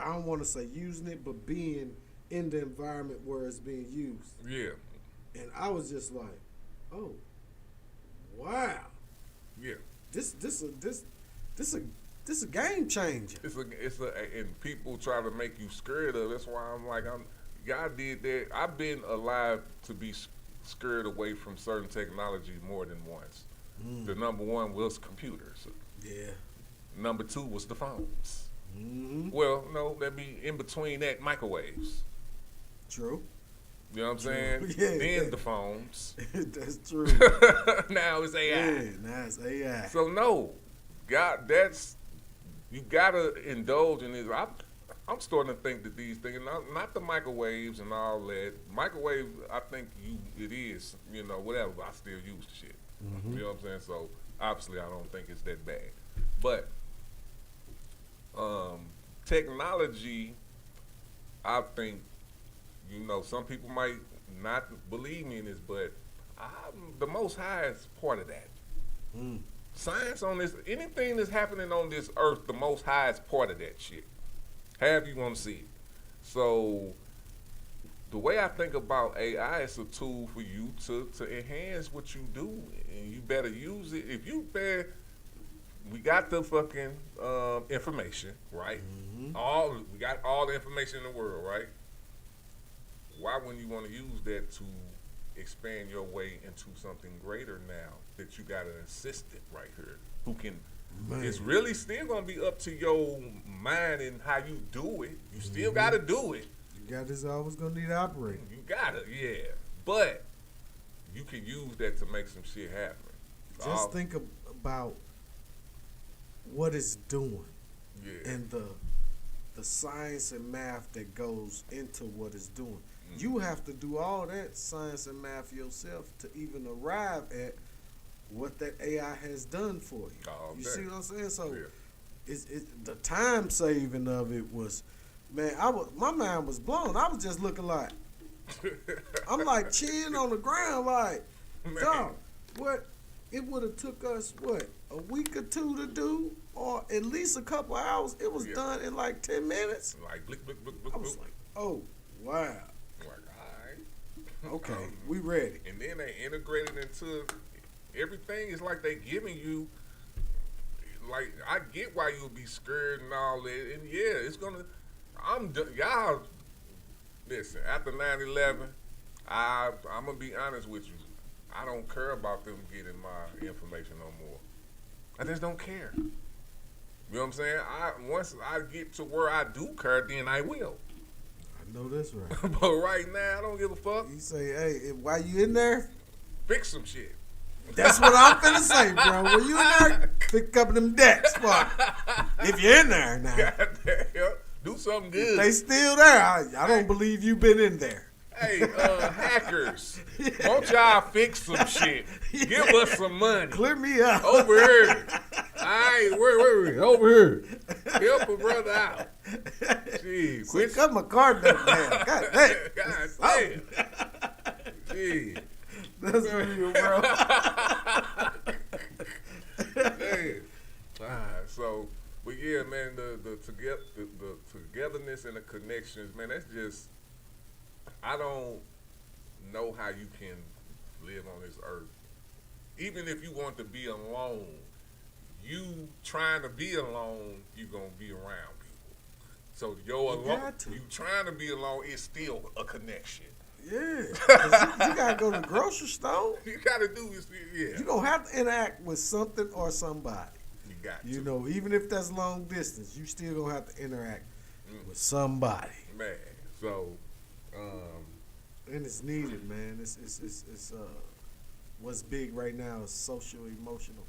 I don't want to say using it, but being in the environment where it's being used. Yeah. And I was just like, oh, wow. Yeah. This a game changer. And people try to make you scared of it. That's why I'm like, God did that. I've been alive to be scared away from certain technology more than once. The number one was computers. Yeah. Number two was the phones. Well, no, that'd be in between that, microwaves. True. You know what I'm saying? Yeah. Then the phones. That's true. Now it's AI. Yeah, now it's AI. So no, God, you gotta indulge in this. I'm starting to think that these things, not the microwaves and all that. Microwave, I think it is, you know, whatever. But I still use the shit. You know what I'm saying? So obviously, I don't think it's that bad. But technology, I think, you know, some people might not believe me in this, but the Most High is part of that. Science on this, anything that's happening on this earth, the Most High is part of that shit. However you want to see it. So the way I think about AI, it's a tool for you to enhance what you do, and you better use it. If you we got the fucking information, right? We got all the information in the world, right? Why wouldn't you want to use that to expand your way into something greater now that you got an assistant right here who can, it's really still going to be up to your mind and how you do it. You still got to do it. You got this always going to need to operate. You got to, yeah. But you can use that to make some shit happen. Just think about what it's doing. and the science and math that goes into what it's doing. You have to do all that science and math yourself to even arrive at what that AI has done for you. You see what I'm saying? So it's the time saving of it was, man, my mind was blown. I was just looking like, I'm like chin on the ground like, dog, what? It would have took us, a week or two to do, or at least a couple hours. It was done in like 10 minutes. Like, blick, blick, blick, blick, I was like, oh, wow. Like, all right. Okay, we ready. And then they integrated into everything. It's like they giving you, like, I get why you'll be scared and all that. And yeah, it's going to, y'all, listen, after 9/11, I'm going to be honest with you. I don't care about them getting my information no more. I just don't care. You know what I'm saying? Once I get to where I do care, then I will. I know that's right. But right now, I don't give a fuck. You say, hey, while you in there, Fix some shit. that's what I'm finna say, bro. When you in there, pick up them decks, fuck. If you're in there now. Goddamn. Do something good. If they still there, I don't believe you been in there. Hey, hackers, won't y'all fix some shit? Give us some money. Clear me out. Over here. All right, where? Over here. Help a brother out. Gee, quit. Cut my card down. God damn. God damn. Gee. That's real, bro. Damn. So, but yeah, man, the togetherness and the connections, man, that's just, I don't know how you can live on this earth. Even if you want to be alone, you trying to be alone, you gonna be around people. So you trying to be alone is still a connection. Yeah, 'cause you gotta go to the grocery store. You gotta do this, yeah. You gonna have to interact with something or somebody. You got to. You know, even if that's long distance, you still gonna have to interact with somebody. Man, so. And it's needed, man. It's what's big right now is social emotional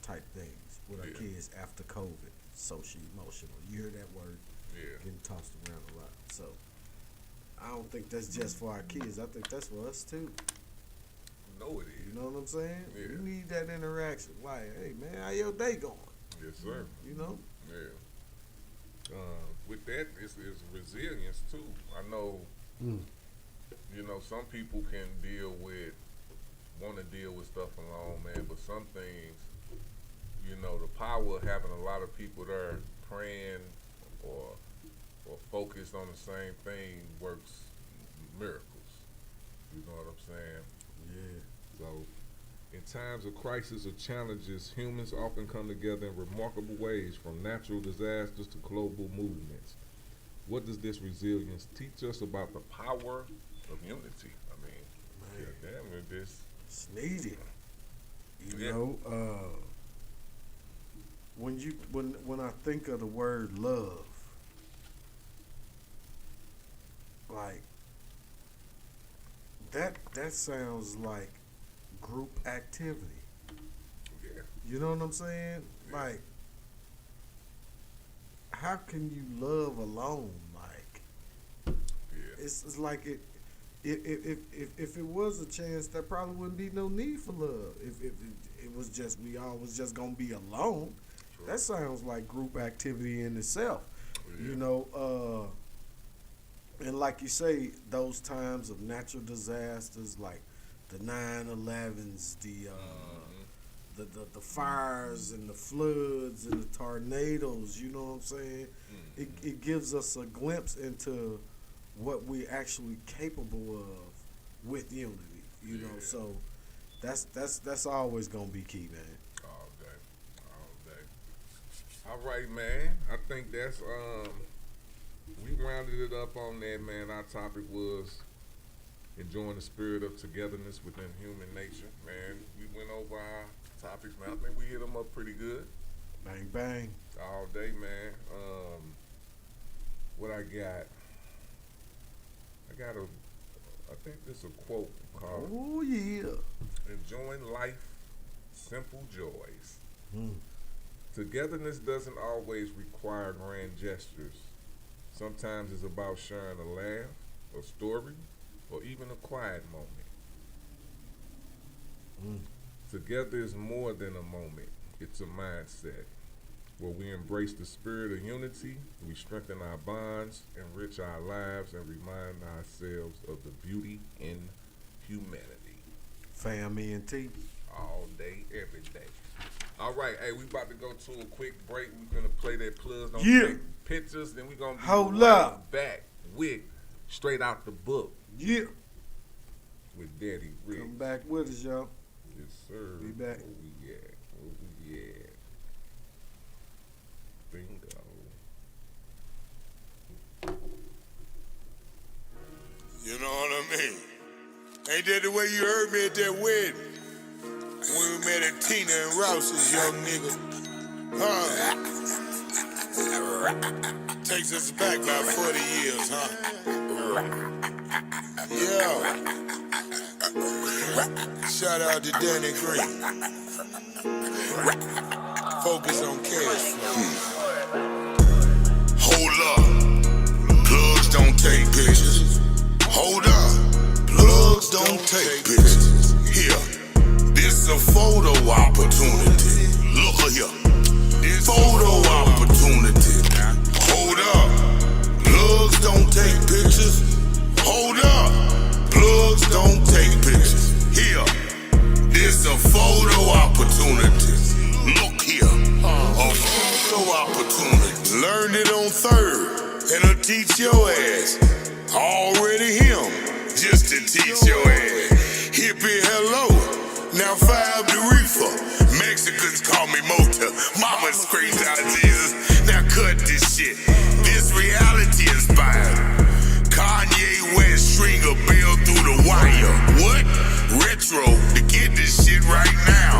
type things with our kids after COVID. Social emotional. You hear that word getting tossed around a lot. So I don't think that's just for our kids. I think that's for us too. No, it is. You know what I'm saying? Yeah. You need that interaction. Like, hey man, how your day going? Yes, sir. You know? Yeah. With that, it's resilience too. I know, you know, some people can want to deal with stuff alone, man, but some things, you know, the power of having a lot of people there praying or focused on the same thing works miracles. You know what I'm saying? Yeah. So, in times of crisis or challenges, humans often come together in remarkable ways, from natural disasters to global movements. What does this resilience teach us about the power of unity? I mean, damn it, it's needed. You know, when I think of the word love, like that sounds like group activity. Yeah. You know what I'm saying? Yeah. Like, how can you love alone? Like, it's like it. If it was a chance, there probably wouldn't be no need for love. If it was just we all was just gonna be alone, True. That sounds like group activity in itself. Yeah. You know, and like you say, those times of natural disasters like the 9/11s, the fires and the floods and the tornadoes, you know what I'm saying? It gives us a glimpse into what we're actually capable of with unity, you know. So that's always gonna be key, man. All day. All right, man. I think that's we rounded it up on that, man. Our topic was enjoying the spirit of togetherness within human nature, man. We went over our topics, man. I think we hit them up pretty good. Bang bang. All day, man. What I got I think this is a quote called, Oh yeah. enjoying life, simple joys. Togetherness doesn't always require grand gestures. Sometimes it's about sharing a laugh, a story, or even a quiet moment. Together is more than a moment. It's a mindset. Where we embrace the spirit of unity, we strengthen our bonds, enrich our lives, and remind ourselves of the beauty in humanity. Fam ENT. All day, every day. All right, hey, we about to go to a quick break. We're gonna play that Plugs Don't Take Pictures, then we're gonna be Hold up. back with Straight Out the Book Yeah. with Daddy Rick. Come back with us, y'all. Yes, sir. Be back. Where we at? Bingo. You know what I mean? Ain't that the way you heard me at that wedding? When we met at Tina and Rouse's, young nigga. Takes us back about 40 years, huh? Yeah. Shout out to Danny Green. Focus on cash flow. Hold up. Plugs don't take pictures. Hold up. Plugs don't take pictures. Here. This a photo opportunity. Look here. This photo opportunity. Hold up. Plugs don't take pictures. Hold up. Plugs don't take pictures. Here. This a photo opportunity. Look here. A photo opportunity. Learned it on third. And I'll teach your ass. Already him. Just to teach your ass. Hippie, hello. Now fire the reefer. Mexicans call me Mota. Mama screams out Jesus. Now cut this shit. This reality inspired. Kanye West string a bell through the wire. What? Retro to get this shit right now.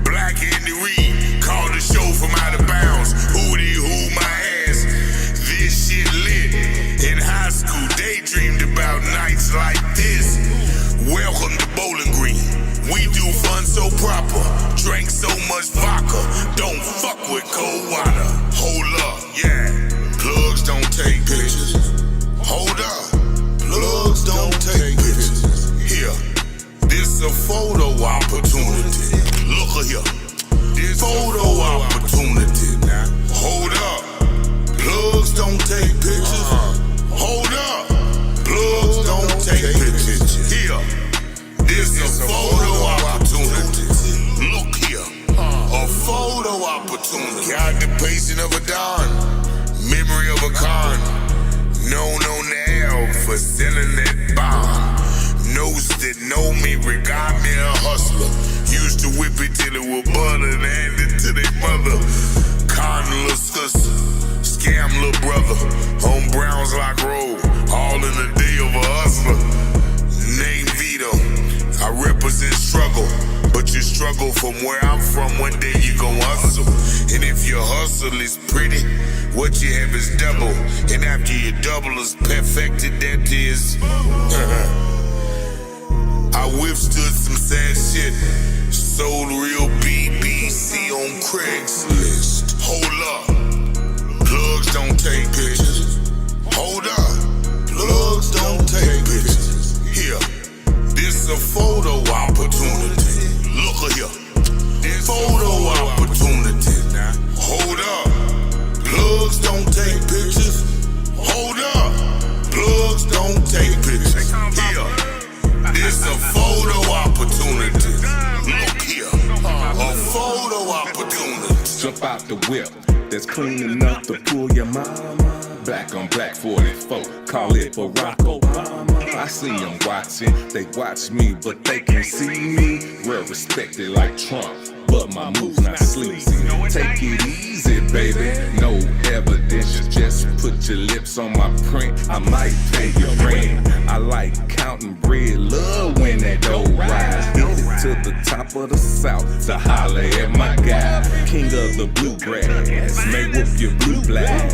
Black Andy Reid called the show from out of bounds. Hootie hoo my ass. This shit lit. In high school, daydreamed about nights like this. Welcome to Bowling Green. We do fun so proper. Drank so much vodka. Don't fuck with cold water. Hold up, yeah. Plugs don't take pictures. Hold up. Plugs don't take pictures. Here. This a photo opportunity. Look here. This photo opportunity. Hold up. Plugs don't take pictures. Hold up. Plugs don't take pictures. Here. This a photo opportunity. Look here. A photo opportunity. Got the pacing of a Don. Memory of a con. Known on the L for selling that bomb. Knows that know me, regard me a hustler. Used to whip it till it was butter and hand it to their mother. Con little sister, scam little brother. On Browns Lock Road, all in the day of a hustler. Name Vito, I represent struggle. But you struggle from where I'm from, one day you gon' hustle. And if your hustle is pretty, what you have is double. And after you double is perfected, that is I withstood some sad shit. Sold real BBC on Craigslist. Hold up. Plugs don't take pictures. Hold up. Plugs don't take pictures. Here. This a photo opportunity. Look here. This photo opportunity. Hold up. Plugs don't take pictures. Hold up. Plugs don't take pictures. Here. This a photo opportunity. Look here. A photo opportunity. Jump out the whip, that's clean enough to pull your mama. Black on black 44, call it Barack Obama. I see them watching, they watch me, but they can't see me. Well respected like Trump, but my move's not sleazy. Take it easy, baby, no evidence. Just put your lips on my print, I might pay your rent. I like counting bread, love when that dough rise. Hit it to the top of the South to holler at my guy. King of the bluegrass, may whoop your blue black.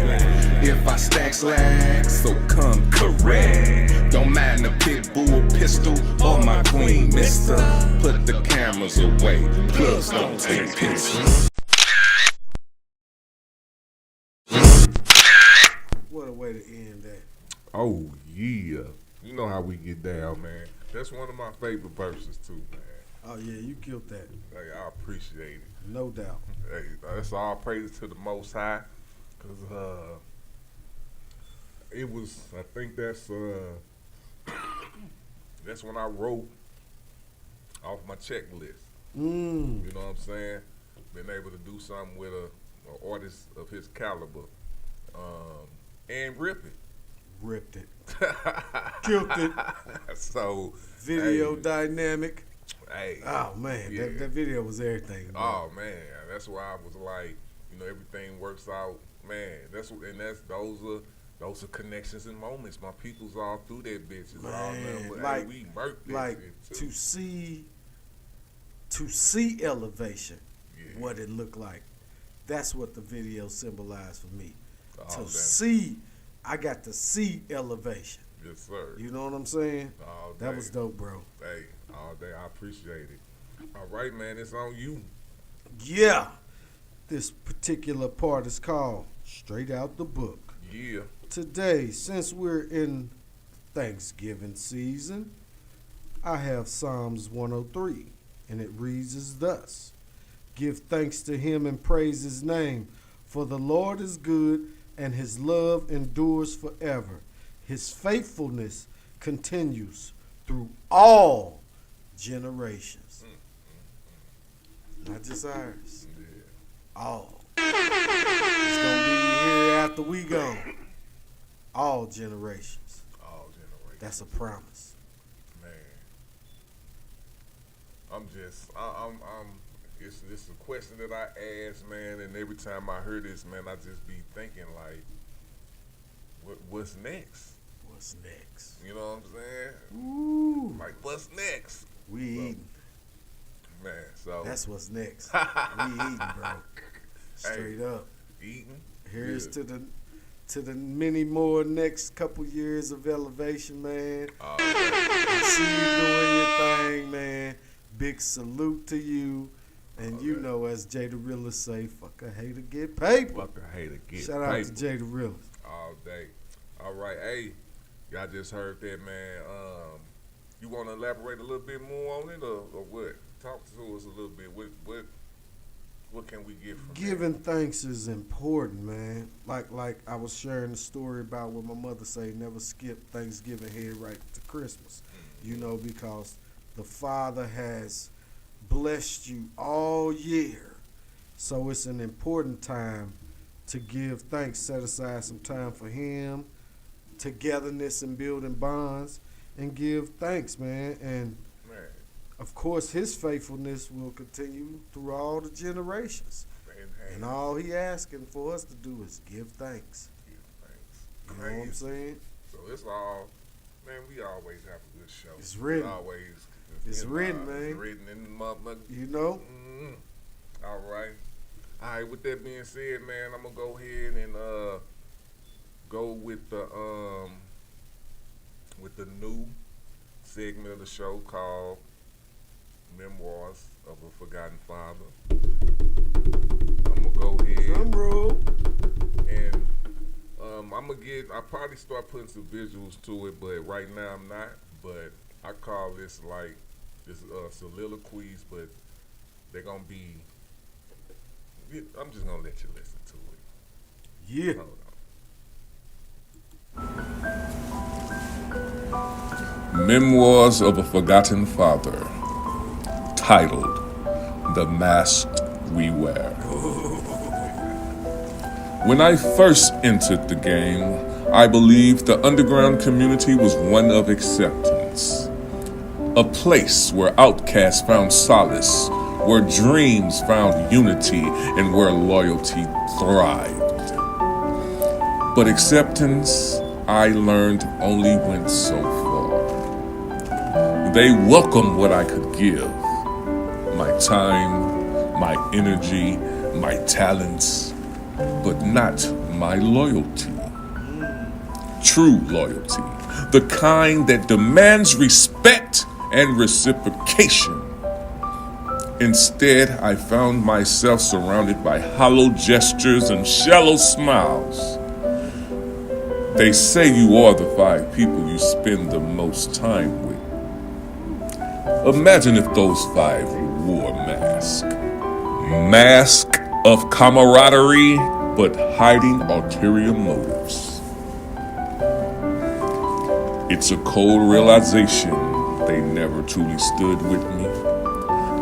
If I stack slacks, so come correct. Don't mind the pit bull pistol or my queen, mister. Put the cameras away, plugs don't take pictures. Oh, yeah. You know how we get down, man. That's one of my favorite verses, too, man. Oh, yeah, you killed that. Hey, I appreciate it. No doubt. Hey, that's all praise to the Most High. Because it was, I think that's when I wrote off my checklist. Mm. You know what I'm saying? Been able to do something with an artist of his caliber. And rip it. Ripped it. Killed it. So Video hey, dynamic. Hey. Oh, man. Yeah. That video was everything. Bro. Oh, man. That's why I was like, everything works out. Man, those are connections and moments. My people's all through that bitch. Man, hey, we murked that like shit too. to see elevation, Yeah. what it looked like. That's what the video symbolized for me. Oh, I got to see elevation. Yes, sir. You know what I'm saying? All That day. was dope, bro. Hey, all day. I appreciate it. All right, man. It's on you. Yeah. This particular part is called Straight Out the Book. Yeah. Today, since we're in Thanksgiving season, I have Psalms 103, and it reads as thus: Give thanks to him and praise his name, for the Lord is good, and his love endures forever. His faithfulness continues through all generations. Not just ours. Yeah. All. It's going to be here after we gone. All generations. All generations. That's a promise. Man. It's a question that I ask, man, and every time I hear this, man, I just be thinking like, what's next? What's next? You know what I'm saying? Ooh. Like, what's next? We eating. Man, so. That's what's next. We eating, bro. Straight up. Eating. Here's to the many more next couple years of elevation, man. I see you doing your thing, man. Big salute to you. And you know, as Jay the Realist say, fuck a hater, get paper. Fuck a hater, get Shout out to Jay the Realist. All day. All right, hey, y'all just heard that, man. You want to elaborate a little bit more on it, or what? Talk to us a little bit. What can we get from Giving thanks is important, man. Like I was sharing the story about what my mother say, never skip Thanksgiving, head right to Christmas. You know, because the Father has blessed you all year. So it's an important time to give thanks, set aside some time for him, togetherness and building bonds, and give thanks, man. And of course, his faithfulness will continue through all the generations. And all he asking for us to do is give thanks. Give thanks. You know what I'm saying? So it's all, man, we always have a good show. It's written. It's written, man. It's written in the motherfucker. You know? Mm-hmm. All right. All right, with that being said, man, I'm going to go ahead and go with the new segment of the show called Memoirs of a Forgotten Father. I'm gonna go ahead and I'll probably start putting some visuals to it, but right now I'm not. But I call this like soliloquies, but they're gonna be. I'm just gonna let you listen to it. Yeah. Hold on. Memoirs of a Forgotten Father, titled The Mask We Wear. When I first entered the game, I believed the underground community was one of acceptance. A place where outcasts found solace, where dreams found unity, and where loyalty thrived. But acceptance, I learned, only went so far. They welcomed what I could give. My time, my energy, my talents, but not my loyalty. True loyalty, the kind that demands respect and reciprocation. Instead, I found myself surrounded by hollow gestures and shallow smiles. They say you are the 5 people you spend the most time with. Imagine if those 5 wore a mask. Mask of camaraderie, but hiding ulterior motives. It's a cold realization they never truly stood with me.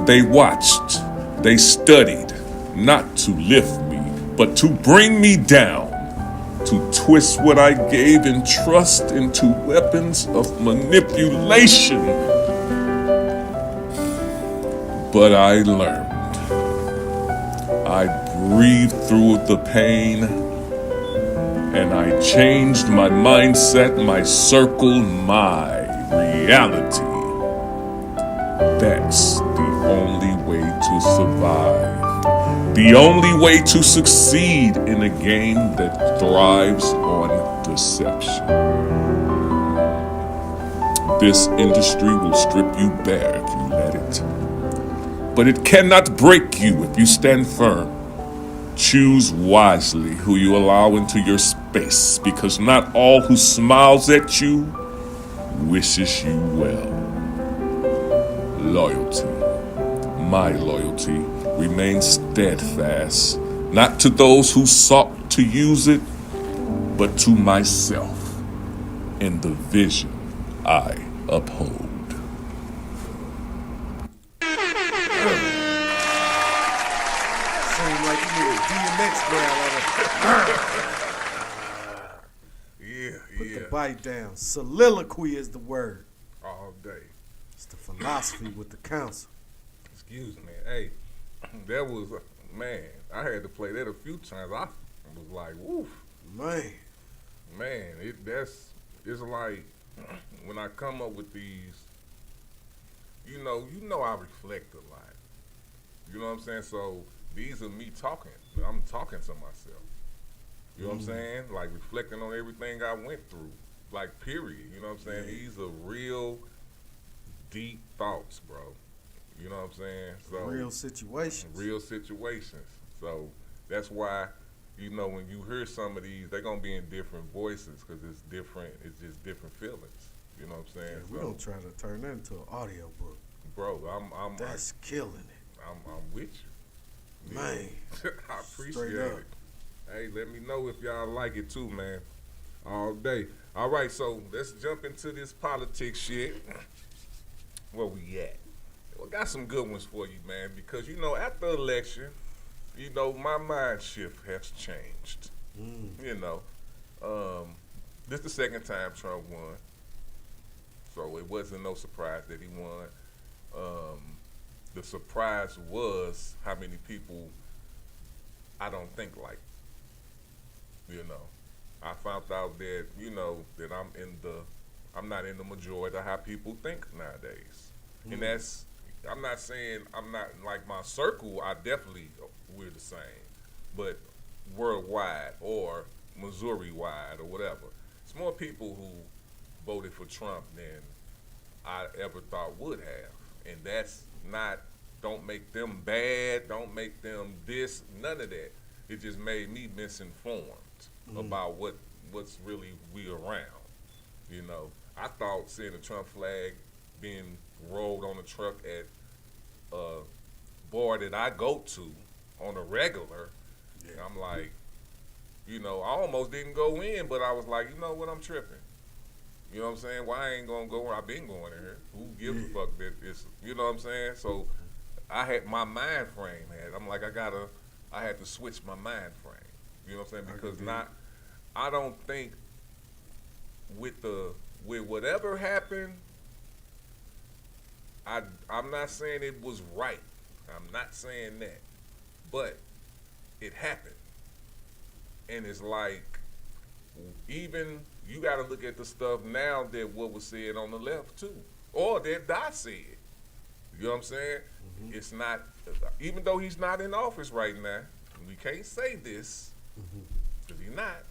They watched, they studied, not to lift me, but to bring me down, to twist what I gave in trust into weapons of manipulation. But I learned. I breathed through the pain, and I changed my mindset, my circle, my reality. That's the only way to survive. The only way to succeed in a game that thrives on deception. This industry will strip you bare if you let it. But it cannot break you if you stand firm. Choose wisely who you allow into your space, because not all who smiles at you wishes you well. Loyalty, my loyalty, remains steadfast, not to those who sought to use it, but to myself and the vision I uphold. Seems like you need a DMX growl on it. Put the bite down. Soliloquy is the word. All day. It's the philosophy with the council. Excuse me. Hey, that was, man, I had to play that a few times. I was like, woof. Man. It's like when I come up with these, you know I reflect a lot. You know what I'm saying? So these are me talking. I'm talking to myself. You know what I'm saying? Like reflecting on everything I went through. Like period. You know what I'm saying? These are real deep thoughts, bro. You know what I'm saying? So Real situations. So that's why, you know, when you hear some of these, they're gonna be in different voices because it's different. It's just different feelings. You know what I'm saying? We're gonna try to turn that into an audio book. Bro, That's killing it. I'm with you. Man. I appreciate Straight up. it. Hey, let me know if y'all like it too, man. All day. All right, so let's jump into this politics shit. Where we at? We got some good ones for you, man, because, you know, after election, you know, my mind shift has changed. You know, this the second time Trump won, so it wasn't no surprise that he won. The surprise was how many people I don't think like. You know, I found out that, you know, that I'm not in the majority of how people think nowadays. And that's, I'm not saying I'm not, like my circle, we're the same. But worldwide or Missouri-wide or whatever, it's more people who voted for Trump than I ever thought would have. And that's not, don't make them bad, don't make them this, none of that. It just made me misinformed about what's really we around. You know, I thought seeing the Trump flag being rolled on a truck at a bar that I go to on a regular, I'm like, you know, I almost didn't go in, but I was like, you know what, I'm tripping. You know what I'm saying? Why I ain't gonna go? I've been going in here. Who gives a fuck that it's, you know what I'm saying? So I had my mind frame, I'm like, I had to switch my mind frame. You know what I'm saying? Because I don't think with whatever happened, I'm not saying it was right. I'm not saying that. But it happened. And it's like, even you got to look at the stuff now that what was said on the left too. Or that I said. You know what I'm saying? It's not, even though he's not in office right now, we can't say this, because he's not.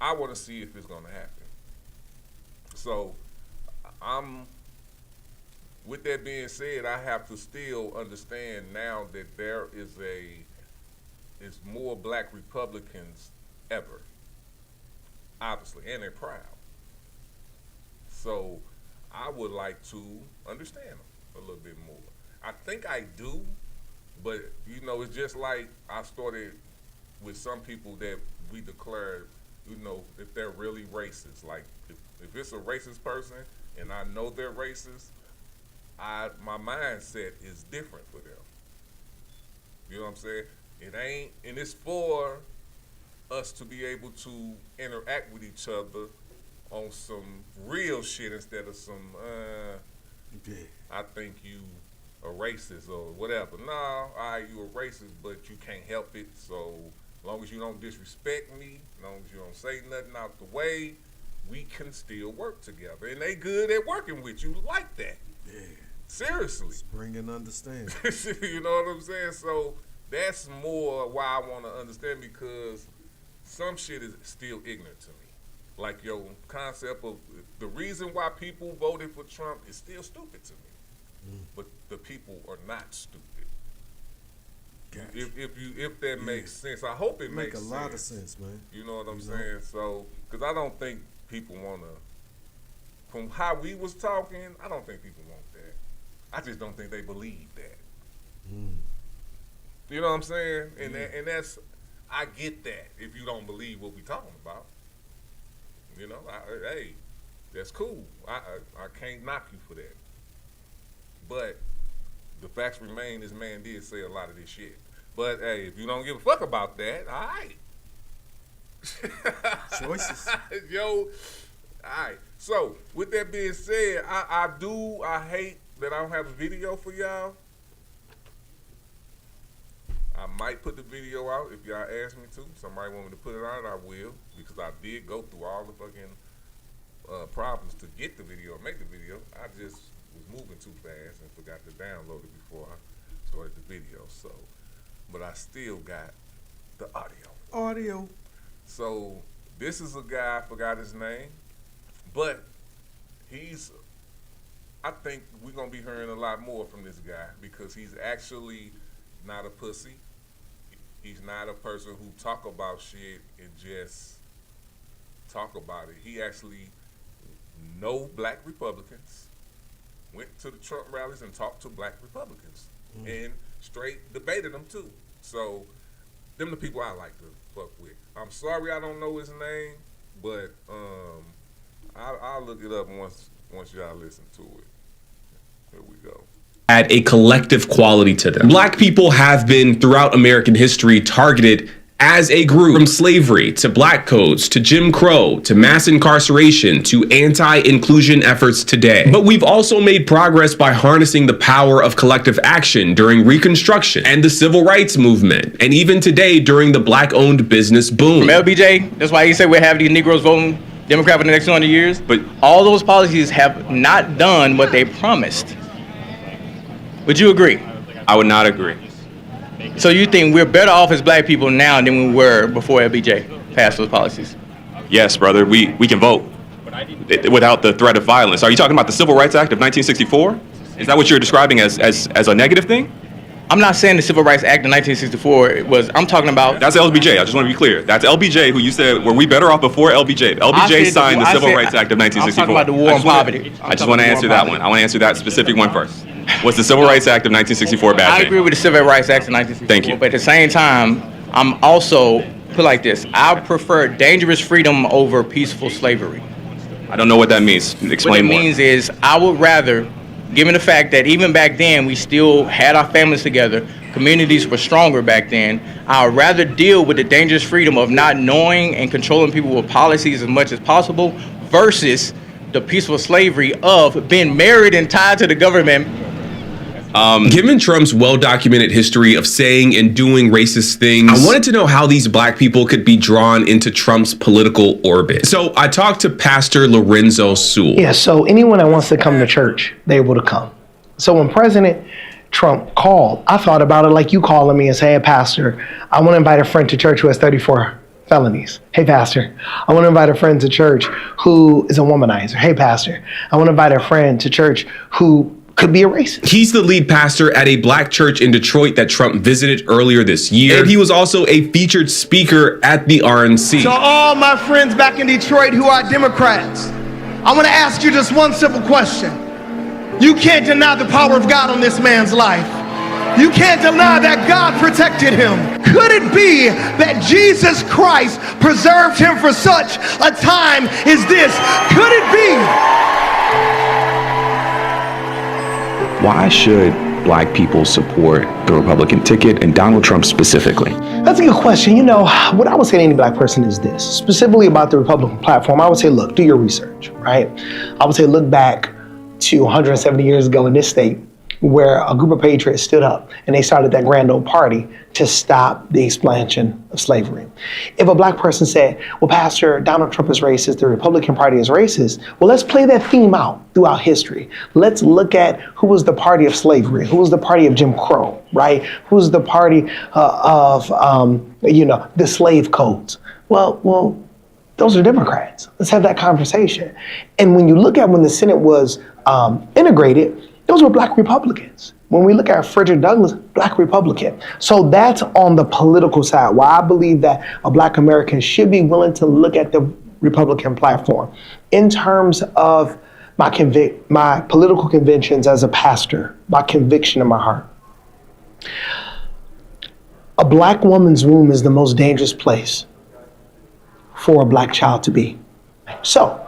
I want to see if it's going to happen. So, with that being said, I have to still understand now that there is more black Republicans ever. obviously, and they're proud. So I would like to understand them a little bit more. I think I do, but you know, it's just like I started with some people that we declare, you know, if they're really racist. Like if it's a racist person and I know they're racist, my mindset is different for them. You know what I'm saying? It ain't, and it's for us to be able to interact with each other on some real shit instead of some, I think you a racist or whatever. No, all right, you a racist, but you can't help it. So as long as you don't disrespect me, as long as you don't say nothing out the way, we can still work together. And they good at working with you like that. Yeah. Seriously. It's bringing understanding. You know what I'm saying? So that's more why I want to understand, because some shit is still ignorant to me. Like your concept of the reason why people voted for Trump is still stupid to me. But the people are not stupid. Gotcha. If that makes sense, I hope it makes sense. Make a lot of sense, man. You know what I'm saying? So, because I don't think people want to, from how we was talking, I don't think people want that. I just don't think they believe that. You know what I'm saying? And and that's, I get that if you don't believe what we talking about. You know, hey, that's cool. I can't knock you for that. But the facts remain, this man did say a lot of this shit. But hey, if you don't give a fuck about that, all right. Choices. Yo, all right. So with that being said, I hate that I don't have a video for y'all. I might put the video out if y'all ask me to. Somebody want me to put it out, I will, because I did go through all the fucking problems to get the video and make the video. I just was moving too fast and forgot to download it before I started the video. So, but I still got the audio. So this is a guy, I forgot his name, but I think we're gonna be hearing a lot more from this guy, because he's actually not a pussy. He's not a person who talk about shit and just talk about it. He actually know black Republicans, went to the Trump rallies and talked to black Republicans, and straight debated them too. So them the people I like to fuck with. I'm sorry I don't know his name, but I'll look it up once y'all listen to it. Here we go. Add a collective quality to them. Black people have been, throughout American history, targeted as a group, from slavery to black codes to Jim Crow to mass incarceration to anti-inclusion efforts today. But we've also made progress by harnessing the power of collective action during Reconstruction and the Civil Rights Movement, and even today during the black-owned business boom. From LBJ, that's why you say we have these Negroes voting Democrat for the next 200 years. But all those policies have not done what they promised. Would you agree? I would not agree. So you think we're better off as black people now than we were before LBJ passed those policies? Yes, brother, we can vote without the threat of violence. Are you talking about the Civil Rights Act of 1964? Is that what you're describing as a negative thing? I'm not saying the Civil Rights Act of 1964 was, I'm talking about... That's LBJ, I just want to be clear. That's LBJ who you said, were we better off before LBJ? LBJ signed the Civil Rights Act of 1964. I'm talking about the war on poverty. I just want to answer that one. I want to answer that specific one first. Was the Civil Rights Act of 1964 bad I thing? agree with the Civil Rights Act of 1964. Thank you. But at the same time, I'm also, put like this, I prefer dangerous freedom over peaceful slavery. I don't know what that means. Explain more. What it means is, I would rather, given the fact that even back then we still had our families together, communities were stronger back then, I would rather deal with the dangerous freedom of not knowing and controlling people with policies as much as possible versus the peaceful slavery of being married and tied to the government. Given Trump's well-documented history of saying and doing racist things, I wanted to know how these black people could be drawn into Trump's political orbit. So I talked to Pastor Lorenzo Sewell. Yeah, so anyone that wants to come to church, they're able to come. So when President Trump called, I thought about it like you calling me and say, hey, Pastor, I want to invite a friend to church who has 34 felonies. Hey, Pastor, I want to invite a friend to church who is a womanizer. Hey, Pastor, I want to invite a friend to church who could be a racist. He's the lead pastor at a black church in Detroit that Trump visited earlier this year. And he was also a featured speaker at the RNC. So all my friends back in Detroit who are Democrats, I want to ask you just one simple question. You can't deny the power of God on this man's life. You can't deny that God protected him. Could it be that Jesus Christ preserved him for such a time as this? Could it be? Why should black people support the Republican ticket and Donald Trump specifically? That's a good question. You know, what I would say to any black person is this, specifically about the Republican platform. I would say, look, do your research, right? I would say look back to 170 years ago in this state where a group of patriots stood up and they started that grand old party to stop the expansion of slavery. If a black person said, well, Pastor, Donald Trump is racist, the Republican Party is racist, well, let's play that theme out throughout history. Let's look at who was the party of slavery, who was the party of Jim Crow, right? Who's the party of the slave codes? Well, those are Democrats. Let's have that conversation. And when you look at when the Senate was integrated, those were black Republicans. When we look at Frederick Douglass, black Republican. So that's on the political side, why I believe that a black American should be willing to look at the Republican platform. In terms of my political convictions as a pastor, my conviction in my heart. A black woman's womb is the most dangerous place for a black child to be. So,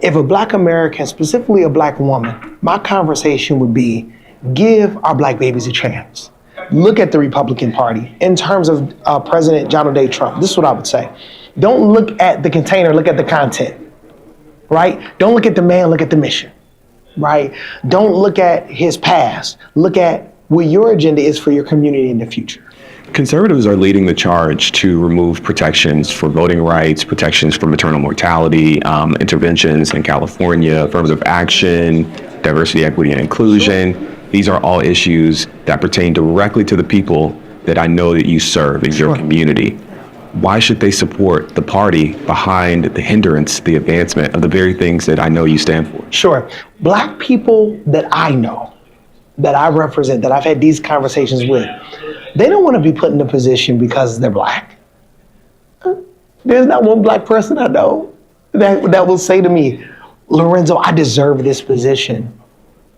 if a black American, specifically a black woman, my conversation would be, give our black babies a chance. Look at the Republican Party in terms of President Donald J. Trump. This is what I would say. Don't look at the container, look at the content, right? Don't look at the man, look at the mission, right? Don't look at his past. Look at what your agenda is for your community in the future. Conservatives are leading the charge to remove protections for voting rights, protections for maternal mortality, interventions in California, affirmative action, diversity, equity, and inclusion. These are all issues that pertain directly to the people that I know that you serve in your community. Why should they support the party behind the hindrance, the advancement of the very things that I know you stand for? Sure. Black people that I know, that I represent, that I've had these conversations with, they don't want to be put in a position because they're black. There's not one black person I know that will say to me, Lorenzo, I deserve this position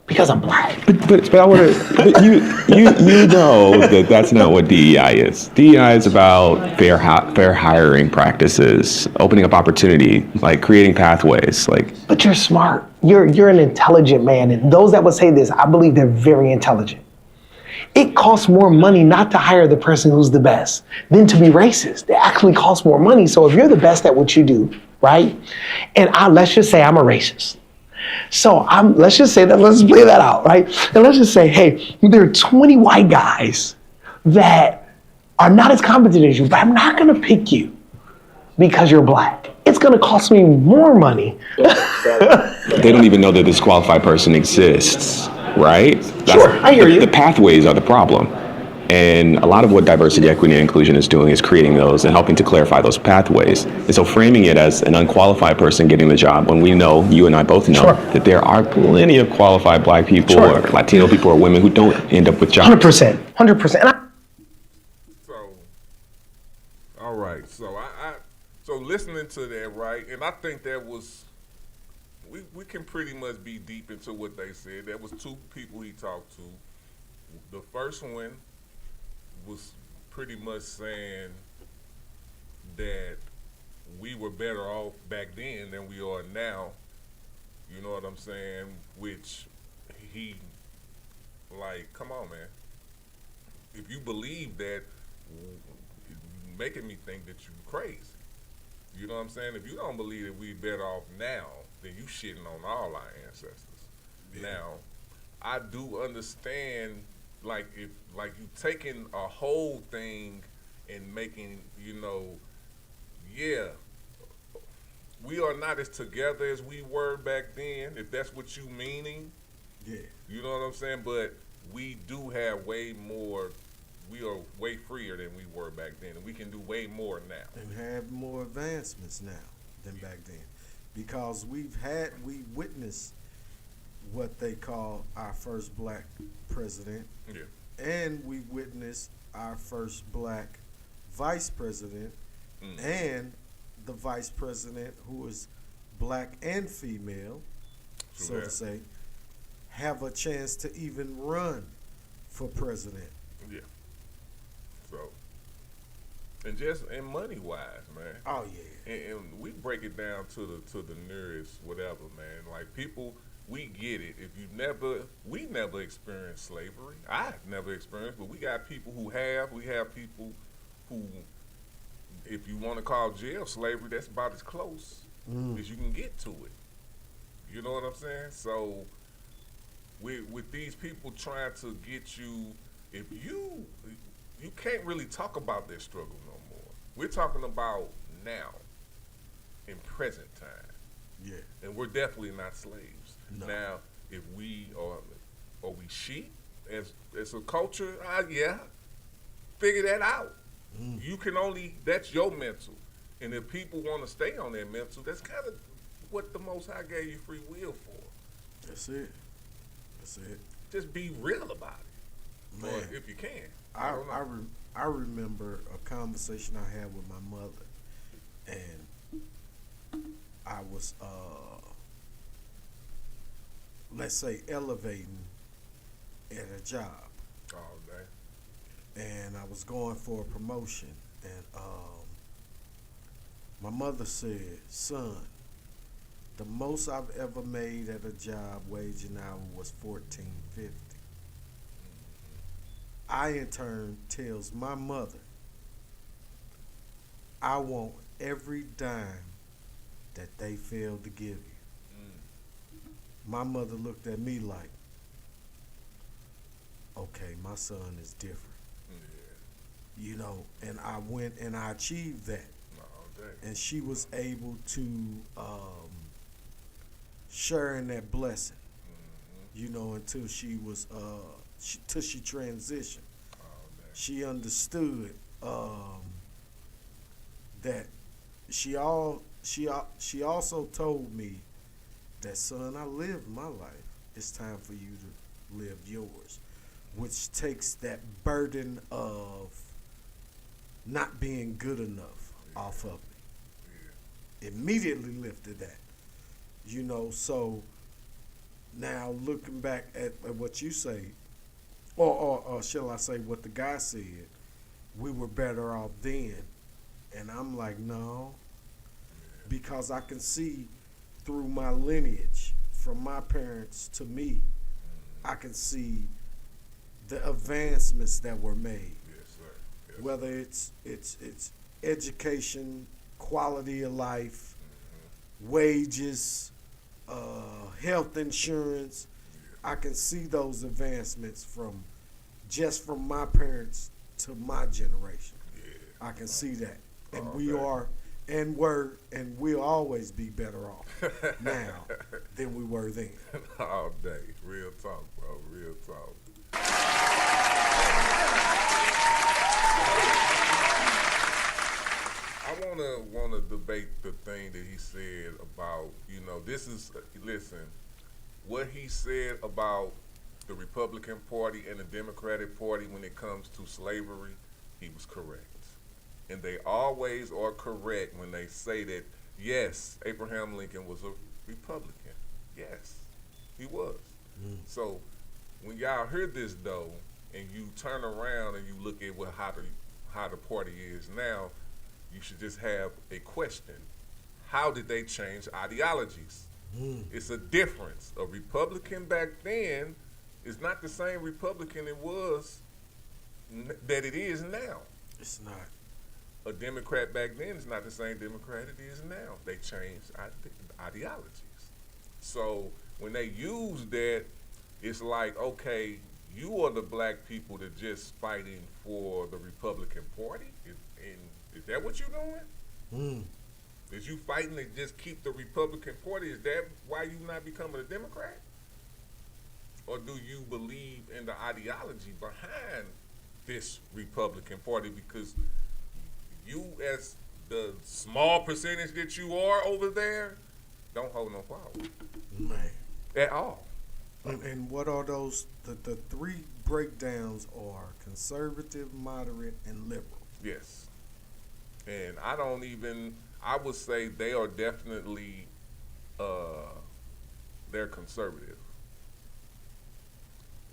because I'm black. But I want to. You know that's not what DEI is. DEI is about fair hiring practices, opening up opportunity, like creating pathways. But you're smart. You're an intelligent man, and those that would say this, I believe they're very intelligent. It costs more money not to hire the person who's the best than to be racist. It actually costs more money. So if you're the best at what you do, right? And let's just say I'm a racist. So let's just say that, let's play that out, right? And let's just say, hey, there are 20 white guys that are not as competent as you, but I'm not gonna pick you because you're black. It's gonna cost me more money. They don't even know that this qualified person exists, right? Sure, I hear you. The pathways are the problem. And a lot of what diversity, equity, and inclusion is doing is creating those and helping to clarify those pathways. And so framing it as an unqualified person getting the job, when we know, you and I both know, that there are plenty of qualified black people or Latino people or women who don't end up with jobs. 100%. So, all right. So listening to that, right, and I think that was, we can pretty much be deep into what they said. There was two people he talked to. The first one was pretty much saying that we were better off back then than we are now. You know what I'm saying? Which he, like, come on, man. If you believe that, making me think that you're crazy. You know what I'm saying? If you don't believe that we better off now, then you shitting on all our ancestors. Yeah. Now, I do understand, like, if you taking a whole thing and making, we are not as together as we were back then, if that's what you meaning. Yeah. You know what I'm saying? But we do have way more, we are way freer than we were back then, and we can do way more now. And have more advancements now than back then. Because we witnessed what they call our first black president, and we witnessed our first black vice president, and the vice president who is black and female, so to say, have a chance to even run for president. Yeah. So, and just and money wise, man. Oh yeah. And we break it down to the nearest whatever, man. Like people, we get it. If we never experienced slavery. I've never experienced, but we got people who have. We have people who, if you want to call jail slavery, that's about as close as you can get to it. You know what I'm saying? So, with these people trying to get you, if you can't really talk about their struggle no more. We're talking about now, in present time. Yeah. And we're definitely not slaves. No. Now, if we are we sheep as a culture, figure that out. You can only, that's your mental. And if people want to stay on their mental, that's kind of what the Most High gave you free will for. That's it. That's it. Just be real about it, Man. or if you can. I remember a conversation I had with my mother, and I was, let's say, elevating at a job. All day. And I was going for a promotion, and my mother said, "Son, the most I've ever made at a job, wage an hour, was $14.50." I, in turn, tells my mother, "I want every dime that they failed to give you." My mother looked at me like, "Okay, my son is different." You know, and I went and I achieved that. And she was able to share in that blessing, you know, until she was till she transitioned. She understood that she also told me that, "Son, I lived my life. It's time for you to live yours," which takes that burden of not being good enough off of me. Immediately lifted that, you know. So now looking back at what you say, or shall I say what the guy said, we were better off then, and I'm like, no, because I can see through my lineage from my parents to me, I can see the advancements that were made. Yes, sir. Yes. Whether it's education, quality of life, wages, health insurance. I can see those advancements from my parents to my generation. I can see that, and we'll always be better off now than we were then. All day, real talk, bro, real talk. I wanna debate the thing that he said about, you know, listen, what he said about the Republican Party and the Democratic Party when it comes to slavery, he was correct. And they always are correct when they say that, yes, Abraham Lincoln was a Republican. Yes, he was. So when y'all hear this though, and you turn around and you look at how the party is now, you should just have a question. How did they change ideologies? It's a difference. A Republican back then is not the same Republican it was that it is now. It's not. A Democrat back then is not the same Democrat it is now. They changed ideologies. So when they use that, it's like, okay, you are the black people that just fighting for the Republican Party? Is that what you're doing? Is you fighting to just keep the Republican Party? Is that why you not becoming a Democrat? Or do you believe in the ideology behind this Republican Party? Because you, as the small percentage that you are over there, don't hold no power. Man. At all. And what are those? The three breakdowns are conservative, moderate, and liberal. Yes. And I would say they are definitely, they're conservative.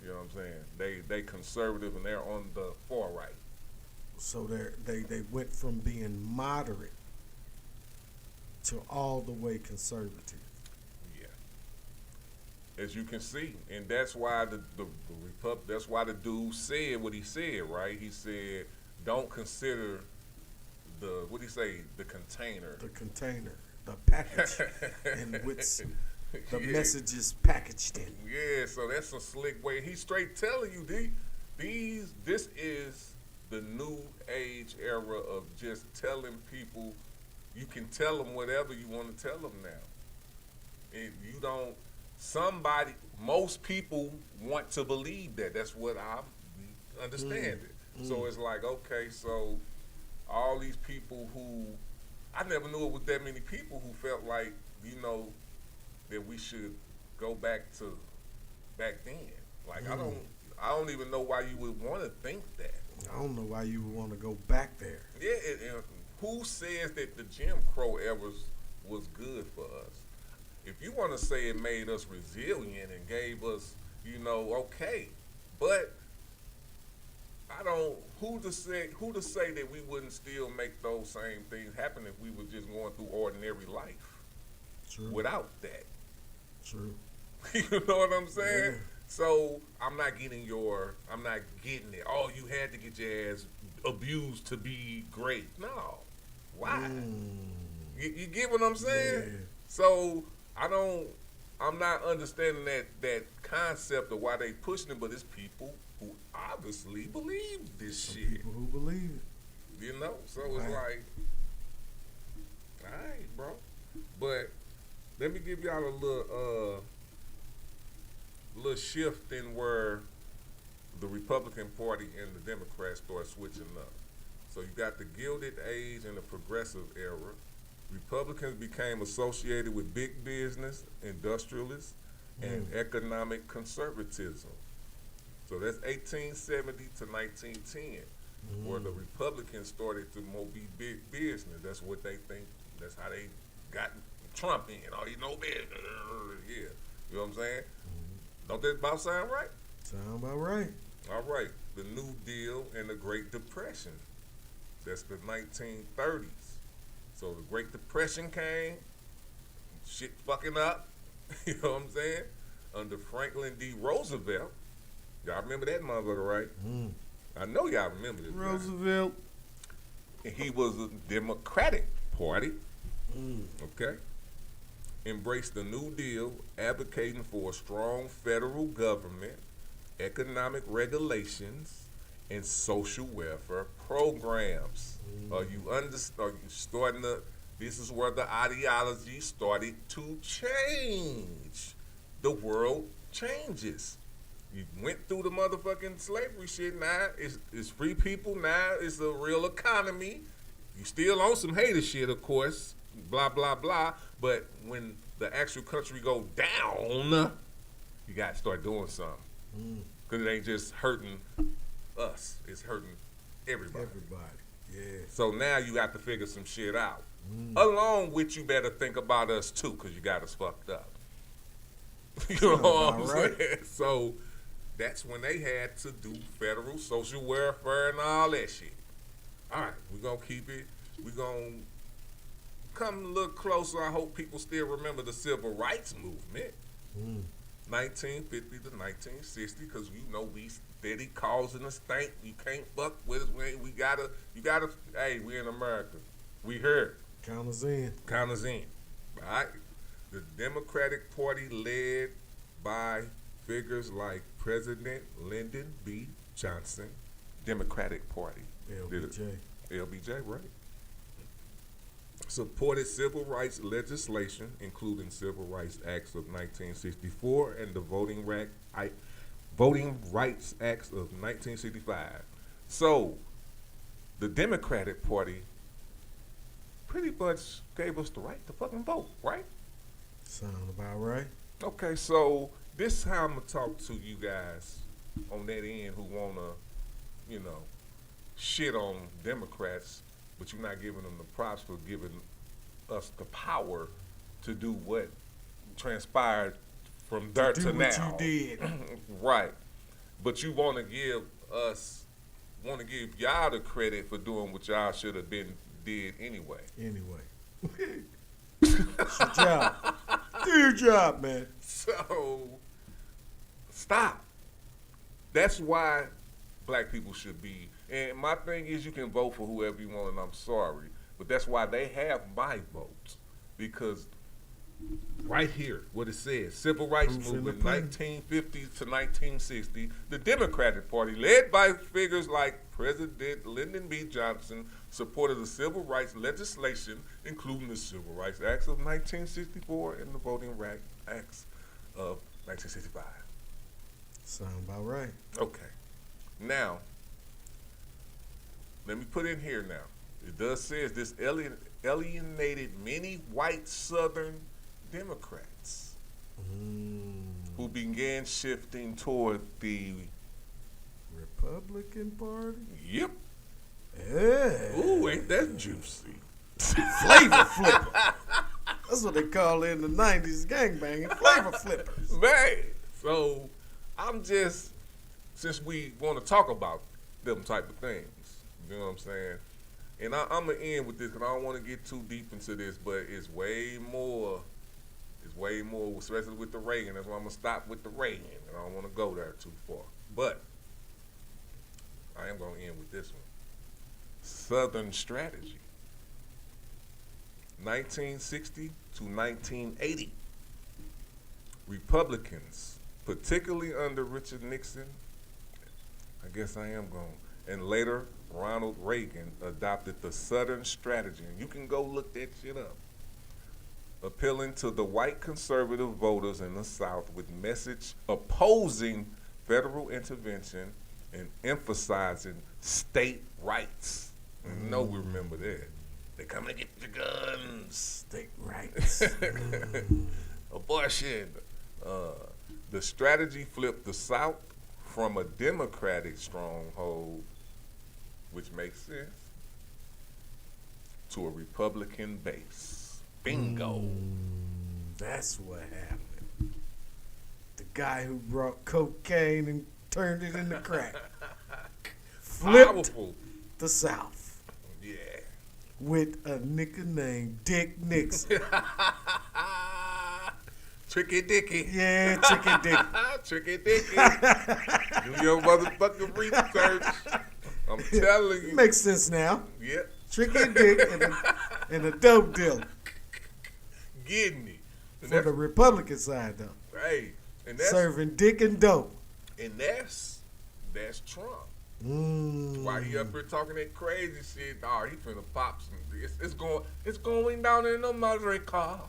You know what I'm saying? They conservative and they're on the far right. So they went from being moderate to all the way conservative. Yeah. As you can see, and that's why that's why the dude said what he said, right? He said, don't consider what'd he say? The container. The container, the package, in which the message is packaged in. Yeah, so that's a slick way. He's straight telling you, this is the new age era of just telling people, you can tell them whatever you want to tell them now. And you don't, most people want to believe that. That's what I understand it. So it's like, okay, so all these people who, I never knew it was that many people who felt like, that we should go back to back then. Like, I don't even know why you would want to think that. I don't know why you would want to go back there. Yeah, and who says that the Jim Crow era was good for us? If you want to say it made us resilient and gave us, okay, but I don't. Who to say that we wouldn't still make those same things happen if we were just going through ordinary life? True. Without that. True. You know what I'm saying? Yeah. So I'm not getting it. Oh, you had to get your ass abused to be great. No. Why? You get what I'm saying? Yeah. So I'm not understanding that concept of why they pushing it, but it's people who obviously believe this shit. People who believe it. So it's like, all right, bro. But let me give y'all a little shift in where the Republican Party and the Democrats start switching up. So you got the Gilded Age and the Progressive era. Republicans became associated with big business, industrialists, and economic conservatism. So that's 1870 to 1910, where the Republicans started to more be big business. That's what they think. That's how they got Trump in. Oh, business. Yeah. You know what I'm saying? Don't that about sound right? Sound about right. All right. The New Deal and the Great Depression. That's the 1930s. So the Great Depression came, shit fucking up. You know what I'm saying? Under Franklin D. Roosevelt. Y'all remember that motherfucker, right? I know y'all remember this. Roosevelt. And he was a Democratic Party. Okay. Embraced the New Deal, advocating for a strong federal government, economic regulations, and social welfare programs. Are you starting to? This is where the ideology started to change. The world changes. You went through the motherfucking slavery shit. Now it's free people. Now it's a real economy. You still on some hater shit, of course. Blah blah blah. But when the actual country go down, you got to start doing something. Because it ain't just hurting us. It's hurting everybody. Yeah. So now you got to figure some shit out. Along with, you better think about us too, because you got us fucked up. You know what I'm saying? So that's when they had to do federal social welfare and all that shit. All right, we're going to keep it. We're going to come a little closer. I hope people still remember the Civil Rights Movement. 1950 to 1960, because we steady causing a stink. You can't fuck with us. You gotta, hey, we in America. We here. Count us in. Count us in. All right? The Democratic Party, led by figures like President Lyndon B. Johnson, Democratic Party. LBJ, right. Supported civil rights legislation, including Civil Rights Acts of 1964 and the Voting Rights Acts of 1965. So, the Democratic Party pretty much gave us the right to fucking vote, right? Sound about right. Okay, so this is how I'm gonna talk to you guys on that end who wanna, shit on Democrats, but you're not giving them the props for giving us the power to do what transpired from there to now. What you did. Right. But you want to give y'all the credit for doing what y'all should have did anyway. It's your job. Do your job, man. So, stop. That's why black people should be. And my thing is, you can vote for whoever you want, and I'm sorry. But that's why they have my vote. Because right here, what it says, Civil Rights Movement, 1950 to 1960, the Democratic Party, led by figures like President Lyndon B. Johnson, supported the civil rights legislation, including the Civil Rights Acts of 1964 and the Voting Rights Acts of 1965. Sound about right. Okay. Now, let me put in here now. It does say this alienated many white Southern Democrats who began shifting toward the Republican Party? Yep. Yeah. Ooh, ain't that juicy? Flavor flipper. That's what they call it in the 90s, gangbanging. Flavor flippers. Man. So, I'm just, since we want to talk about them type of things, you know what I'm saying? And I'm going to end with this because I don't want to get too deep into this, but it's way more, especially with the Reagan. That's why I'm going to stop with the Reagan. And I don't want to go there too far. But I am going to end with this one. Southern Strategy. 1960 to 1980. Republicans, particularly under Richard Nixon, I guess I am going, and later Ronald Reagan adopted the Southern Strategy. And you can go look that shit up. Appealing to the white conservative voters in the South with message opposing federal intervention and emphasizing state rights. And you know we remember that. They coming to get the guns. State rights. Abortion. The strategy flipped the South from a Democratic stronghold, which makes sense, to a Republican base. Bingo. That's what happened. The guy who brought cocaine and turned it into crack flipped Powerful. the South Yeah. with a nigga named Dick Nixon. Tricky Dicky. Yeah, Chicken Dick. Tricky Dicky. Do your motherfucking research. I'm telling you. Makes sense now. Yep. Tricky Dick and a dope dealer. Getting it. For the Republican side, though. Hey. And that's, Serving dick and dope. and that's Trump. While he up here talking that crazy shit, he finna pop some. It's going down in America.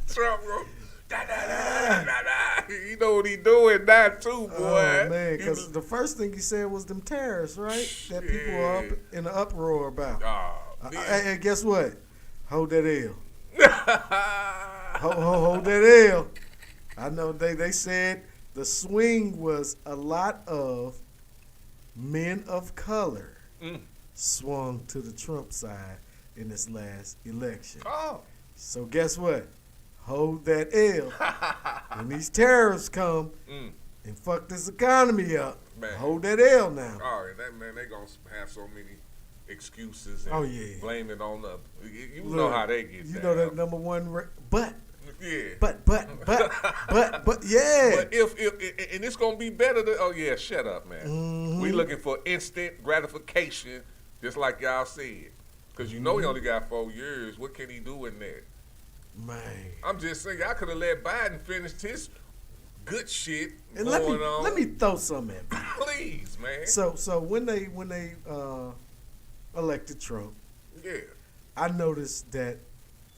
Trump wrote, da, da, da, da, da. You know what he doing now too, boy. Oh, man, because the first thing he said was them tariffs, right? That people were up in an uproar about. Hey, guess what? Hold that L. Hold that L. I know they said the swing was a lot of men of color swung to the Trump side in this last election. Oh. So guess what? Hold that L. When these tariffs come and fuck this economy up, Man. hold that L now. Oh, and that man, they gonna have so many excuses and Oh, yeah. blame it on the. You Look, know how they get You down. know that number one, but Yeah. But yeah. But if and it's gonna be better than shut up, man. We looking for instant gratification, just like y'all said. Cause you know he only got 4 years. What can he do in there? Man. I'm just saying I could have let Biden finish his good shit And going on. let me throw something at you. Please, man. So when they elected Trump, Yeah. I noticed that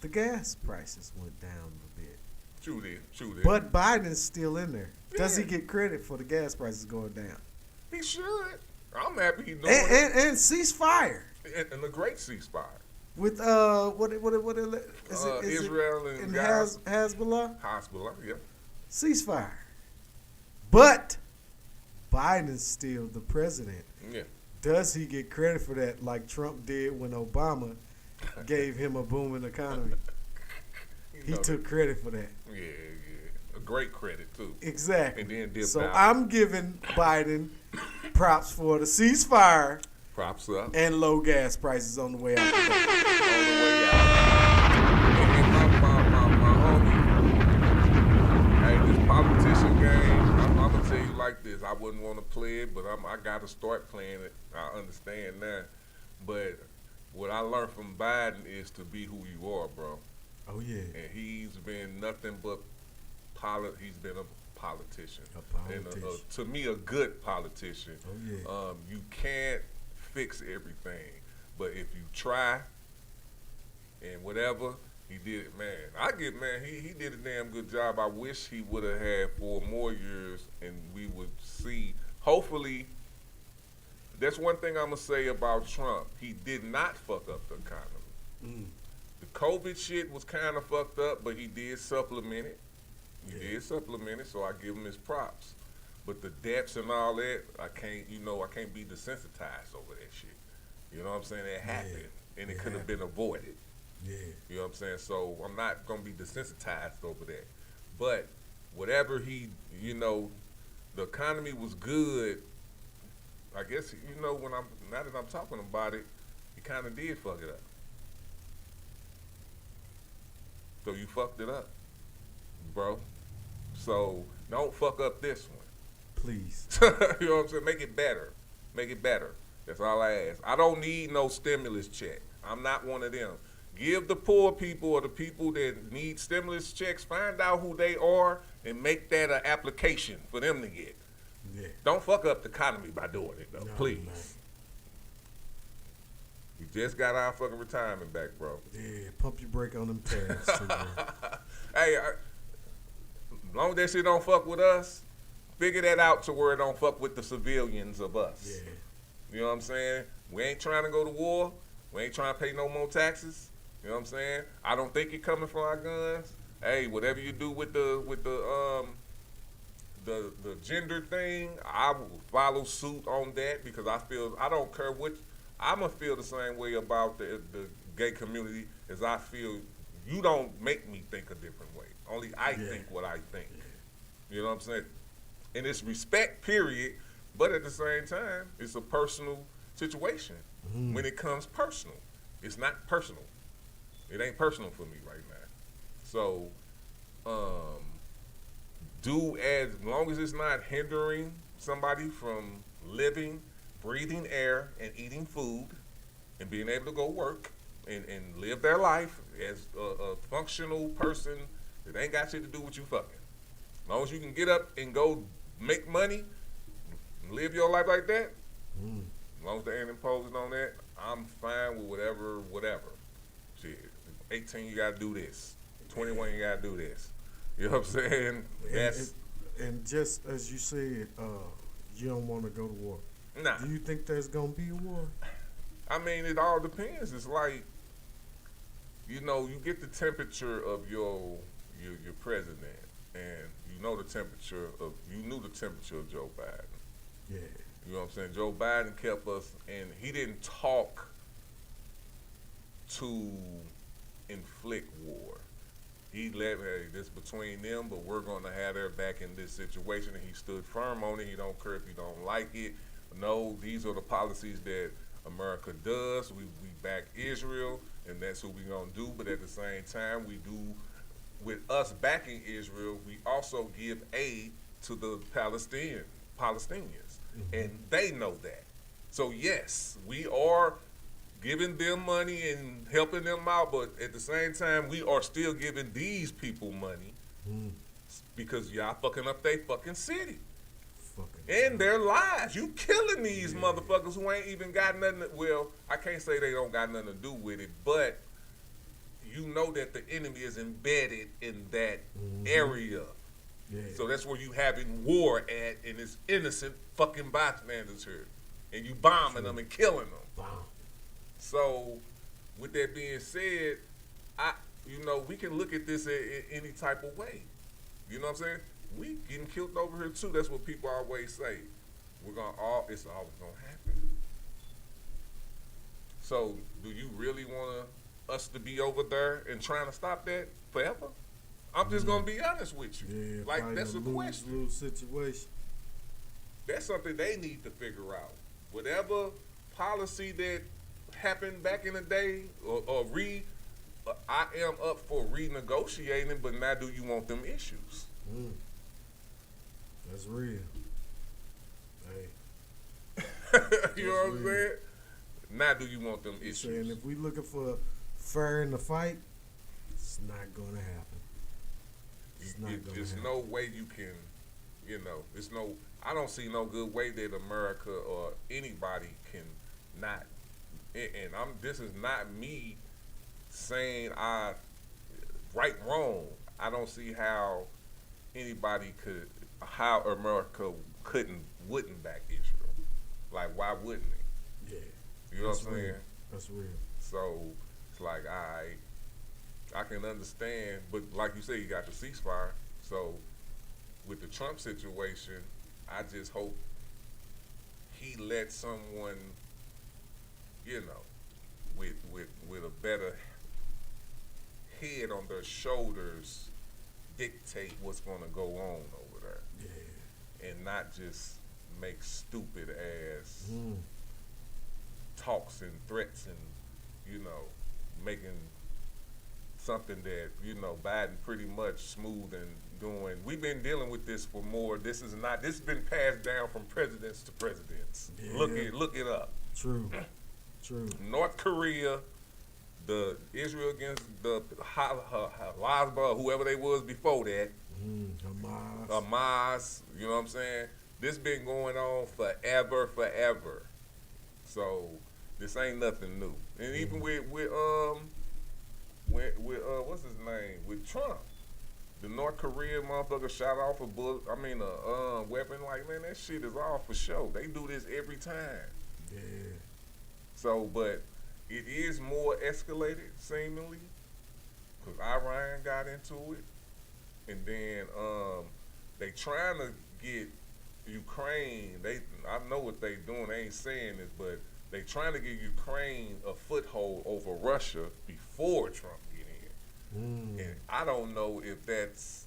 the gas prices went down a bit. True that. But Biden's still in there. Does he Yeah. get credit for the gas prices going down? He should. I'm happy he doing it. And ceasefire. And a great ceasefire. With what is it? Israel it and in Gaza. Hezbollah? Hezbollah, yeah. Ceasefire. But Biden's still the president. Yeah. Does he get credit for that like Trump did when Obama gave him a booming economy? He took credit for that. Yeah. A great credit, too. Exactly. And then dipped so out. I'm giving Biden props for the ceasefire Props up. and low gas prices on the way out. On the way out. And my homie, hey, this politician game, I'm going to tell you like this. I wouldn't want to play it, but I got to start playing it. I understand that. But what I learned from Biden is to be who you are, bro. Oh, yeah. And he's been nothing but he's been a politician. And to me, a good politician. Oh, yeah. You can't fix everything, but if you try and whatever, he did it, man. He did a damn good job. I wish he would have had 4 more years and we would see, hopefully, that's one thing I'm going to say about Trump. He did not fuck up the economy. The COVID shit was kind of fucked up, but he did supplement it. So I give him his props. But the debts and all that, I can't be desensitized over that shit. You know what I'm saying? It happened, and it could have been avoided. Yeah. You know what I'm saying? So I'm not going to be desensitized over that. But whatever the economy was good, I guess, now that I'm talking about it, he kind of did fuck it up. So you fucked it up, bro. So don't fuck up this one. Please. You know what I'm saying? Make it better. Make it better. That's all I ask. I don't need no stimulus check. I'm not one of them. Give the poor people or the people that need stimulus checks, find out who they are and make that an application for them to get. Yeah. Don't fuck up the economy by doing it, though. No, Please. man. We just got our fucking retirement back, bro. Yeah, pump your brake on them tariffs, too, man. Hey, as long as that shit don't fuck with us, figure that out to where it don't fuck with the civilians of us. Yeah. You know what I'm saying? We ain't trying to go to war. We ain't trying to pay no more taxes. You know what I'm saying? I don't think you're coming for our guns. Hey, whatever you do with the gender thing, I will follow suit on that because I don't care which. I'm gonna feel the same way about the gay community as I feel. You don't make me think a different way. Only I think what I think. You know what I'm saying? And it's respect, period. But at the same time, it's a personal situation. When it comes personal, it's not personal. It ain't personal for me right now. So, do as long as it's not hindering somebody from living, breathing air, and eating food, and being able to go work and live their life as a functional person that ain't got shit to do with you fucking. As long as you can get up and go make money, and live your life like that, as long as they ain't imposing on that, I'm fine with whatever. Shit, 18 you gotta do this. 21 you gotta do this. You know what I'm saying? And just as you said, you don't want to go to war. Nah. Do you think there's gonna be a war? I mean, it all depends. It's like, you get the temperature of your president, and you knew the temperature of Joe Biden. Yeah. You know what I'm saying? Joe Biden kept us, and he didn't talk to inflict war. He let, hey, this between them, but we're going to have their back in this situation, and he stood firm on it. He don't care if you don't like it. No, these are the policies that America does. We back Israel, and that's what we're going to do. But at the same time, we do, with us backing Israel, we also give aid to the Palestinians. And they know that. So yes, we are giving them money and helping them out, but at the same time, we are still giving these people money because y'all fucking up their fucking city and their lives. You killing these motherfuckers who ain't even got nothing. Well, I can't say they don't got nothing to do with it, but you know that the enemy is embedded in that area. Yeah. So that's where you having war at, and it's innocent fucking bystanders here, and you bombing them and killing them. Wow. So with that being said, we can look at this in any type of way. You know what I'm saying? We getting killed over here too. That's what people always say. It's always gonna happen. So, do you really want us to be over there and trying to stop that forever? I'm just gonna be honest with you. Yeah, like that's a question. Lose situation. That's something they need to figure out. Whatever policy that happened back in the day, I am up for renegotiating, but now do you want them issues? That's real. Hey. You know what I'm saying? Now do you want them issues? Saying if we looking for fair in the fight, it's not gonna happen. There's no way you can, I don't see no good way that America or anybody can not, and this is not me saying wrong. I don't see how anybody how America wouldn't back Israel. Like, why wouldn't it? Yeah. You know what I'm saying? That's real. So it's like, I can understand, but like you say, you got the ceasefire. So with the Trump situation, I just hope he let someone, with a better head on their shoulders dictate what's going to go on over there. Yeah. And not just make stupid ass talks and threats and, making something that, Biden pretty much smooth and doing. We've been dealing with this for more. This has been passed down from presidents to presidents. Yeah. Look it up. True. North Korea, the Israel against the Hezbollah, whoever they was before that. Hamas, you know what I'm saying? This been going on forever. So this ain't nothing new. And even with what's his name? With Trump, the North Korea motherfucker shot off a weapon. Like, man, that shit is all for show. They do this every time. Yeah. So, but it is more escalated, seemingly, because Iran got into it, and then they trying to get Ukraine. I know what they doing. They ain't saying this, but they trying to give Ukraine a foothold over Russia before Trump get in. And I don't know if that's.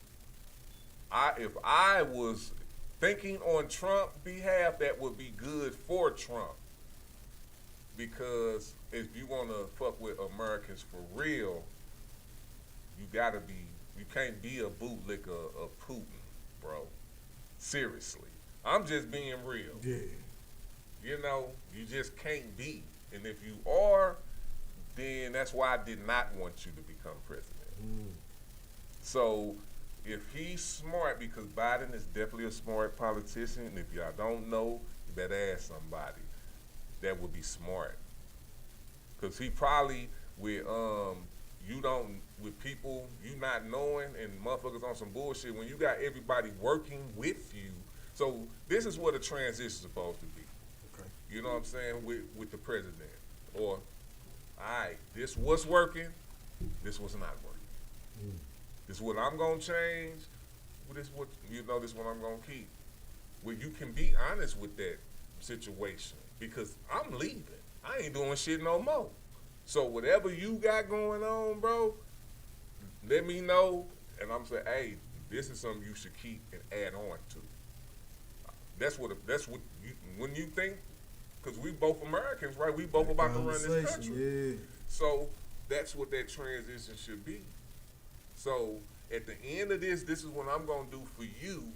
If I was thinking on Trump's behalf, that would be good for Trump. Because if you want to fuck with Americans for real, you can't be a bootlicker of Putin, bro. Seriously. I'm just being real. Yeah. You just can't be. And if you are, then that's why I did not want you to become president. So if he's smart, because Biden is definitely a smart politician, and if y'all don't know, you better ask somebody that would be smart. Because he probably, with people you not knowing and motherfuckers on some bullshit, when you got everybody working with you. So this is what a transition is supposed to be. Okay. You know what I'm saying? With the president. Or, all right, this what's working, this what's not working. This is what I'm going to change. This is what I'm going to keep. Well, you can be honest with that situation, because I'm leaving. I ain't doing shit no more. So whatever you got going on, bro, let me know, and I'm saying, hey, this is something you should keep and add on to. That's what you, when you think, because we both Americans, right? We both about to run this country. Yeah. So that's what that transition should be. So at the end of this is what I'm gonna do for you,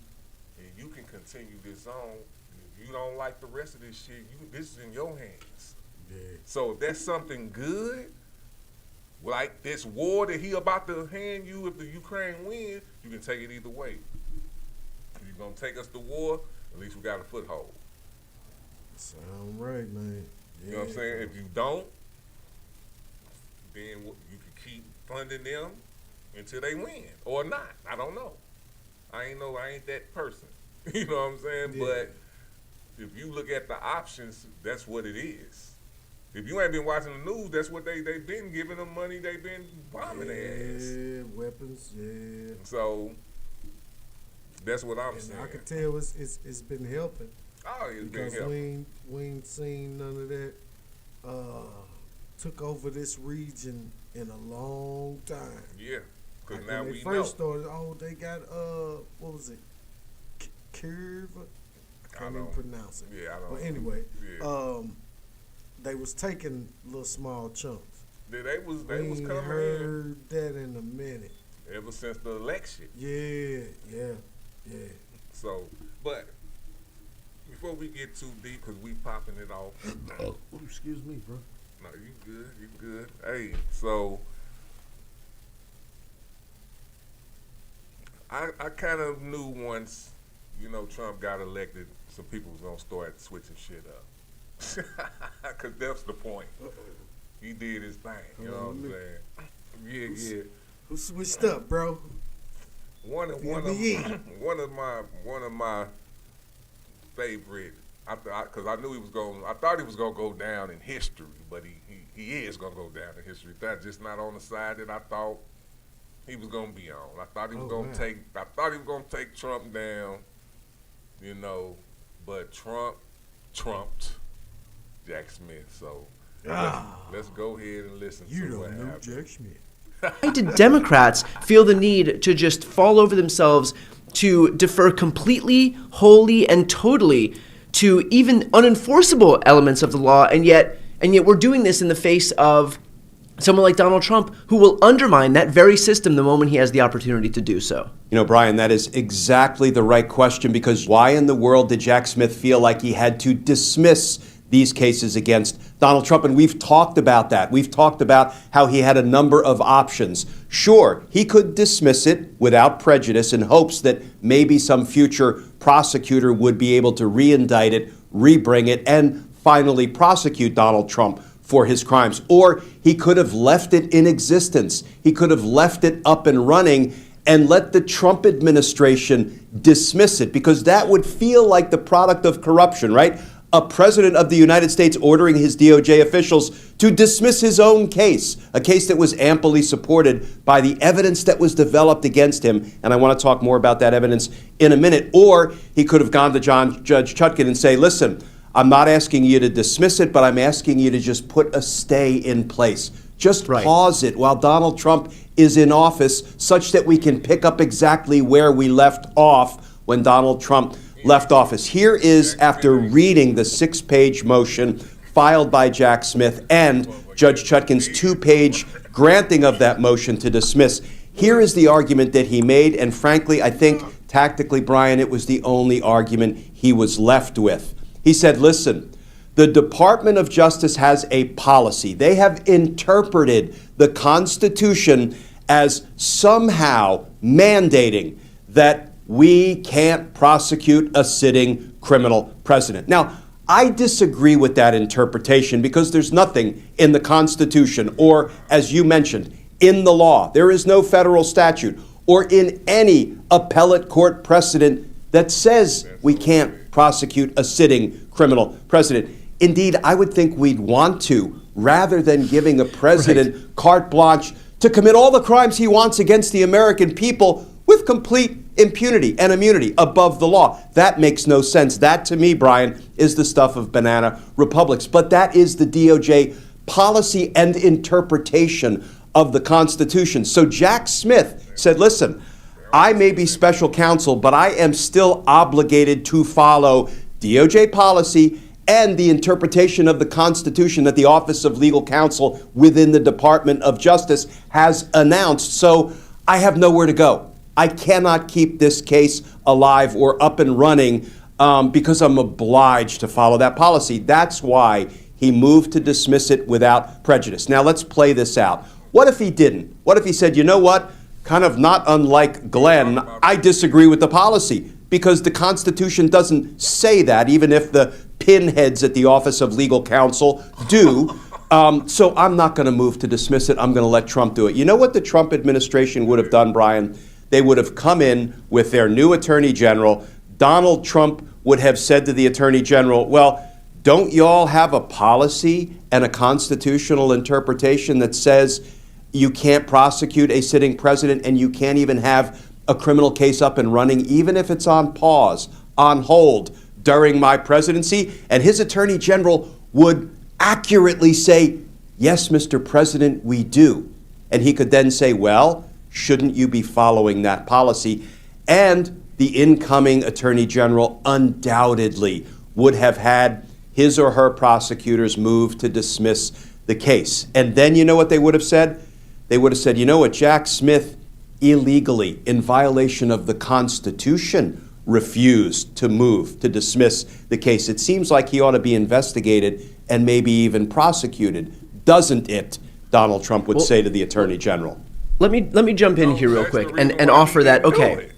and you can continue this on. If you don't like the rest of this shit, this is in your hands. Yeah. So if that's something good, like this war that he about to hand you if the Ukraine wins, you can take it either way. If you're gonna take us to war, at least we got a foothold. Sound right, man. Yeah. You know what I'm saying? If you don't, then you can keep funding them until they win or not. I don't know. I ain't that person. You know what I'm saying? Yeah. But if you look at the options, that's what it is. If you ain't been watching the news, that's what they been giving them money. They been bombing their ass. Yeah, weapons. Yeah. So that's what I'm And saying. I can tell it's been helping. Oh, it's been Because helping. we ain't seen none of that. Took over this region in a long time. Yeah, because Like now when they we first know. started, they got what was it? Curve. I can't even pronounce it. Yeah, I don't But know. anyway, Yeah. they was taking little small chunks. They was We coming ain't in heard that in a minute. ever since the election. Yeah. So, but before we get too deep, because we popping it off. Oh, excuse me, bro. No, you good. Hey, so I kind of knew once, Trump got elected, some people was gonna start switching shit up. Cause that's the point. He did his thing. You know what I'm saying? Yeah. Who switched up, bro? One of my favorite. Because I knew he was going. I thought he was going to go down in history, but he is going to go down in history. That's just not on the side that I thought he was going to be on. I thought he was going to take. I thought he was going to take Trump down. But Trump trumped Jack Smith. So let's go ahead and listen to what happened. Jack Smith. Why did Democrats feel the need to just fall over themselves to defer completely, wholly, and totally to even unenforceable elements of the law, and yet we're doing this in the face of someone like Donald Trump, who will undermine that very system the moment he has the opportunity to do so? Brian, that is exactly the right question, because why in the world did Jack Smith feel like he had to dismiss these cases against Donald Trump? And we've talked about that. We've talked about how he had a number of options. Sure, he could dismiss it without prejudice in hopes that maybe some future prosecutor would be able to re-indict it, rebring it, and finally prosecute Donald Trump for his crimes. Or he could have left it in existence. He could have left it up and running and let the Trump administration dismiss it, because that would feel like the product of corruption, right? A president of the United States ordering his DOJ officials to dismiss his own case, a case that was amply supported by the evidence that was developed against him. And I want to talk more about that evidence in a minute. Or he could have gone to Judge Chutkan and say, listen, I'm not asking you to dismiss it, but I'm asking you to just put a stay in place. Just pause it while Donald Trump is in office, such that we can pick up exactly where we left off when Donald Trump left office. Here is, after reading the 6-page motion filed by Jack Smith and Judge Chutkan's 2-page granting of that motion to dismiss, here is the argument that he made, and frankly, I think tactically, Brian, it was the only argument he was left with. He said, listen, the Department of Justice has a policy. They have interpreted the Constitution as somehow mandating that we can't prosecute a sitting criminal president. Now, I disagree with that interpretation, because there's nothing in the Constitution or, as you mentioned, in the law. There is no federal statute or in any appellate court precedent that says we can't prosecute a sitting criminal president. Indeed, I would think we'd want to, rather than giving a president carte blanche to commit all the crimes he wants against the American people with complete impunity and immunity above the law. That makes no sense. That, to me, Brian, is the stuff of banana republics. But that is the DOJ policy and interpretation of the Constitution. So Jack Smith said, listen, I may be special counsel, but I am still obligated to follow DOJ policy and the interpretation of the Constitution that the Office of Legal Counsel within the Department of Justice has announced. So I have nowhere to go. I cannot keep this case alive or up and running because I'm obliged to follow that policy. That's why he moved to dismiss it without prejudice. Now let's play this out. What if he didn't? What if he said, you know what? Kind of not unlike Glenn, I disagree with the policy, because the Constitution doesn't say that, even if the pinheads at the Office of Legal Counsel do. So I'm not going to move to dismiss it. I'm going to let Trump do it. You know what the Trump administration would have done, Brian? They would have come in with their new attorney general. Donald Trump would have said to the attorney general, well, don't y'all have a policy and a constitutional interpretation that says you can't prosecute a sitting president and you can't even have a criminal case up and running, even if it's on pause, on hold, during my presidency? And his attorney general would accurately say, yes, Mr. President, we do. And he could then say, well, shouldn't you be following that policy? And the incoming attorney general undoubtedly would have had his or her prosecutors move to dismiss the case. And then you know what they would have said? They would have said, you know what, Jack Smith illegally, in violation of the Constitution, refused to move to dismiss the case. It seems like he ought to be investigated and maybe even prosecuted, doesn't it? Donald Trump would say to the attorney general. Let me jump in here real quick and offer that, okay,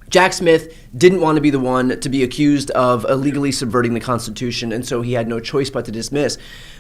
Jack Smith didn't want to be the one to be accused of illegally subverting the Constitution, and so he had no choice but to dismiss.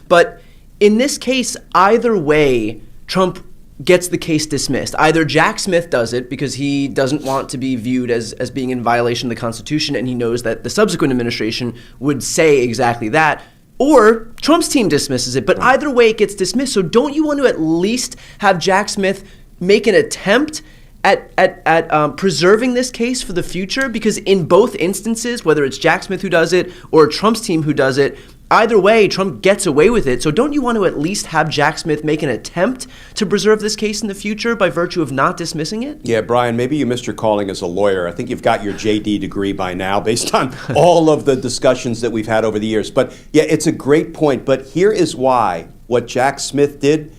But in this case, either way, Trump gets the case dismissed. Either Jack Smith does it because he doesn't want to be viewed as being in violation of the Constitution, and he knows that the subsequent administration would say exactly that, or Trump's team dismisses it. But either way, it gets dismissed. So don't you want to at least have Jack Smith make an attempt at preserving this case for the future? Because in both instances, whether it's Jack Smith who does it or Trump's team who does it, either way, Trump gets away with it. So don't you want to at least have Jack Smith make an attempt to preserve this case in the future by virtue of not dismissing it? Yeah, Brian, maybe you missed your calling as a lawyer. I think you've got your JD degree by now based on all of the discussions that we've had over the years. But yeah, it's a great point. But here is why what Jack Smith did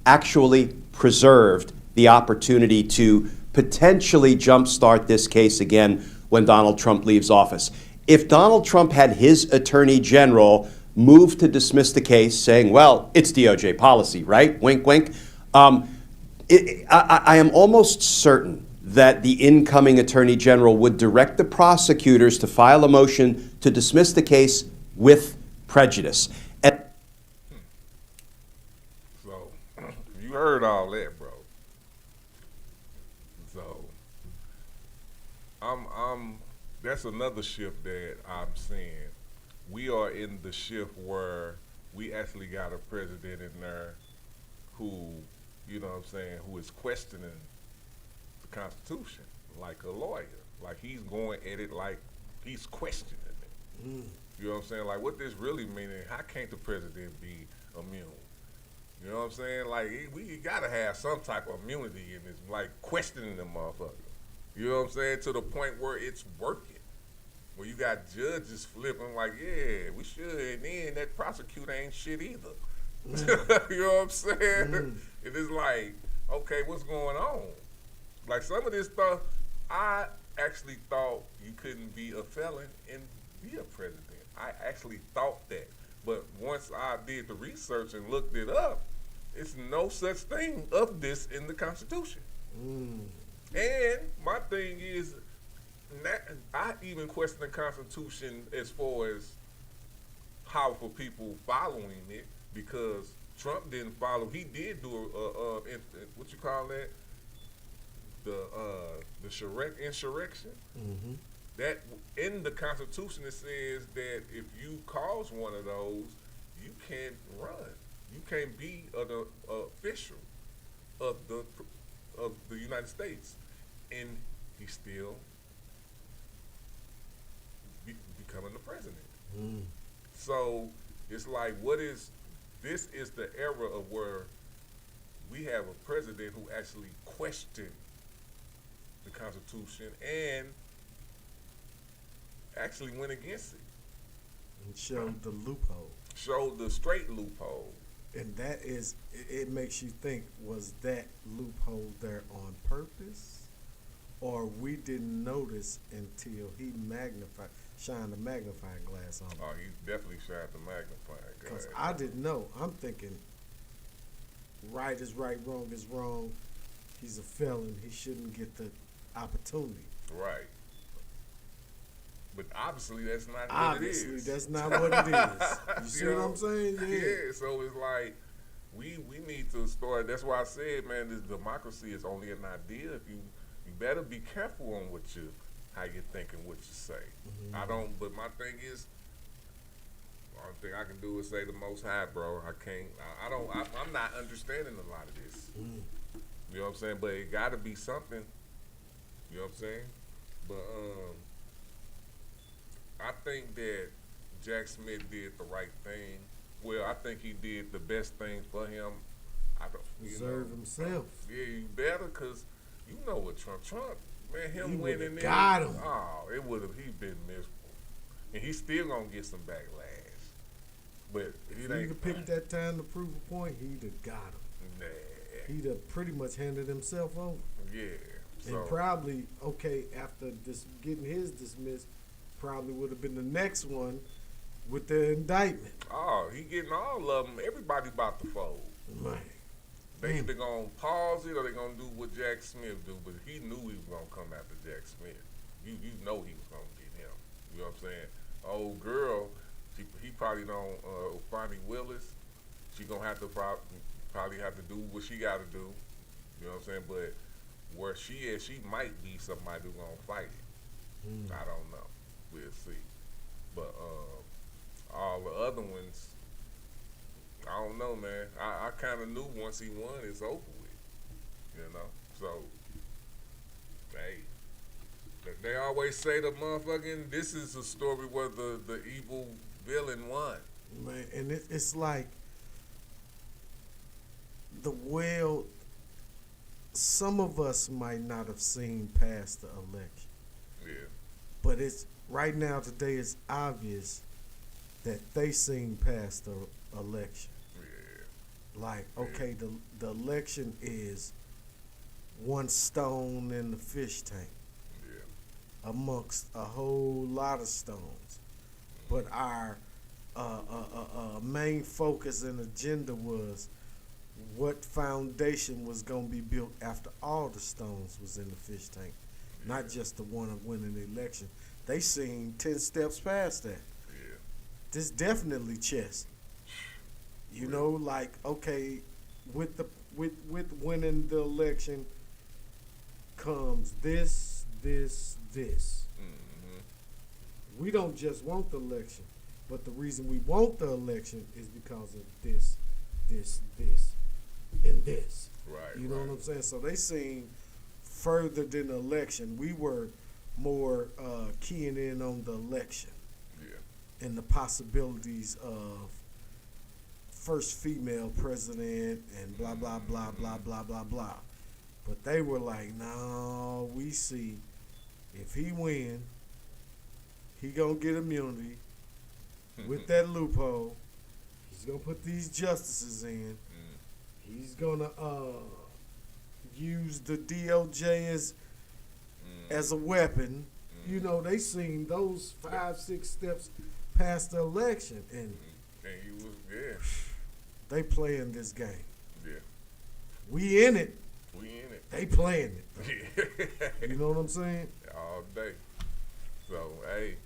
actually preserved the opportunity to potentially jumpstart this case again when Donald Trump leaves office. If Donald Trump had his attorney general move to dismiss the case, saying, well, it's DOJ policy, right? Wink, wink. I am almost certain that the incoming attorney general would direct the prosecutors to file a motion to dismiss the case with prejudice. So, you heard all that, bro. So, that's another shift that I'm seeing. We are in the shift where we actually got a president in there who, you know what I'm saying, who is questioning the Constitution like a lawyer. Like he's going at it like he's questioning it. You know what I'm saying? Like what this really meaning, how can't the president be immune? You know what I'm saying? Like we gotta have some type of immunity in this, like questioning the motherfucker. You know what I'm saying? To the point where it's working. Where you got judges flipping like, yeah, we should, and then that prosecutor ain't shit either. You know what I'm saying? It is like, okay, what's going on? Like some of this stuff, I actually thought you couldn't be a felon and be a president. I actually thought that. But once I did the research and looked it up, it's no such thing of this in the Constitution. And my thing is, I even question the Constitution as far as powerful people following it, because Trump didn't follow. He did do what you call that, the insurrection. That in the Constitution it says that if you cause one of those, you can't run. You can't be an official of the United States, and he still becoming the president. So it's like, this is the era of where we have a president who actually questioned the Constitution and actually went against it. And showed the loophole. Showed the straight loophole. And that is, it makes you think, was that loophole there on purpose? Or we didn't notice until he shined the magnifying glass on it? Oh, he definitely shined the magnifying glass. Because I didn't know. I'm thinking, right is right, wrong is wrong. He's a felon. He shouldn't get the opportunity. Right. But obviously that's not what it is. Obviously that's not what it is. You see what I'm saying? Yeah, so it's like we need to start. That's why I said, man, this democracy is only an idea. If you better be careful on how you think and what you say. But my thing is, Only thing I can do is say the Most High, bro. I can't. I'm not understanding a lot of this. You know what I'm saying? But it got to be something. You know what I'm saying? But I think that Jack Smith did the right thing. Well, I think he did the best thing for him. I don't Deserve himself. Yeah, you better, cause you know what Trump, man, him He winning would've got him. Oh, it would have. He been miserable, and he's still gonna get some backlash. But If he'd have picked that time to prove a point, he'd have got him. Nah. He'd have pretty much handed himself over. Yeah. And probably, after getting his dismissed, probably would have been the next one with the indictment. Oh, he getting all of them. Everybody about to fold. Man. They either gonna pause it or they gonna do what Jack Smith do. But he knew he was gonna come after Jack Smith. You know he was gonna get him. You know what I'm saying? Old girl, he probably don't. Bonnie Willis, she gonna have to probably have to do what she got to do. You know what I'm saying? But where she is, she might be somebody who gonna fight it. I don't know. We'll see. But all the other ones, I don't know, man. I kind of knew once he won, it's over with. You know? So, hey. They always say the motherfucking, this is a story where the evil villain won. Man, and it's like some of us might not have seen past the election. Yeah. But it's right now today it's obvious that they seen past the election. Yeah. Like, okay, the election is one stone in the fish tank. Yeah. Amongst a whole lot of stones. But our main focus and agenda was what foundation was going to be built after all the stones was in the fish tank, not just the one of winning the election. They seen 10 steps past that. Yeah. This definitely chess. You know, like, okay, with winning the election comes this. We don't just want the election, but the reason we want the election is because of this, and this. Right. You know what I'm saying? So they seen further than the election. We were more keying in on the election. Yeah. And the possibilities of first female president and blah, blah, blah, blah, blah, blah, blah. But they were like, no, we see if he win, he gonna get immunity with that loophole. He's gonna put these justices in. He's gonna use the DOJ as a weapon. You know, they seen those 5-6 steps past the election, and he was, they playing this game. Yeah. We in it. We in it. They playing it. Yeah. You know what I'm saying? All day. So, hey,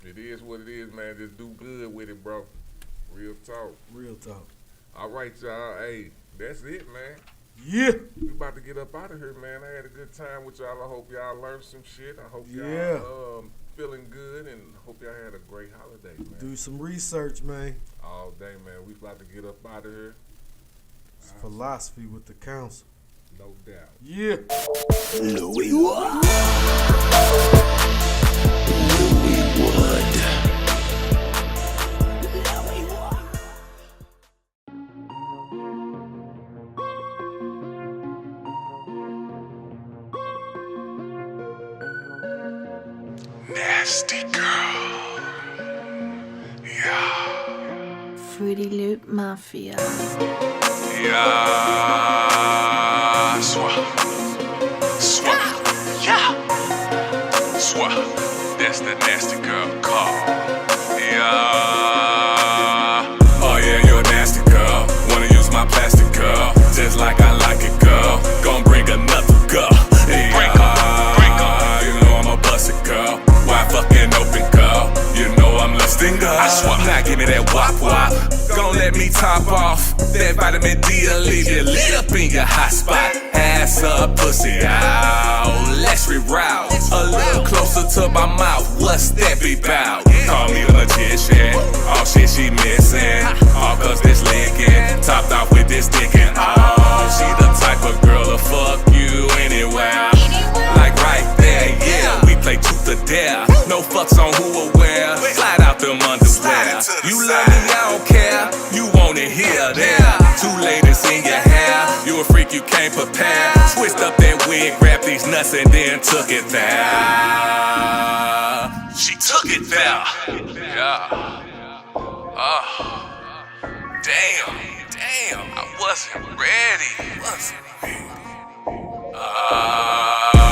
it is what it is, man. Just do good with it, bro. Real talk. Real talk. All right, y'all. Hey, that's it, man. Yeah. We about to get up out of here, man. I had a good time with y'all. I hope y'all learned some shit. I hope y'all feeling good, and hope y'all had a great holiday, man. Do some research, man. All day, man. We about to get up out of here. It's philosophy with the council. No doubt. Yeah. Louis Wood. Nasty girl. Yeah. Fruity Loop Mafia. Yeah. Swah. Yeah. Swah. That's the nasty girl call. Yeah. Oh yeah, you're a nasty girl. Wanna use my plastic girl. Just like I like it, girl. Gon' bring another girl. Yeah. You know I'm a busted girl. Why fucking open, girl? You know I'm lusting, girl. I swear. Now give me that wop wop. Gon' let me top off. That vitamin D'll leave you lit up in your hot spot. Ass up, pussy out. Let's reroute. A little closer to my mouth. What's that be bout? call me a magician. All shit she missing. All cause this licking. Topped off with this sticking. Oh, she the type of girl to fuck you anywhere. Like right there, yeah. We play truth or dare. No fucks on who or where. Slide out them underwear. You love me, I don't care. You want it here, there. Two ladies in your hair. You a freak, you can't prepare. Twist up that wig, grab these nuts, and then took it there. She took it there. Yeah. Oh. Damn, I wasn't ready.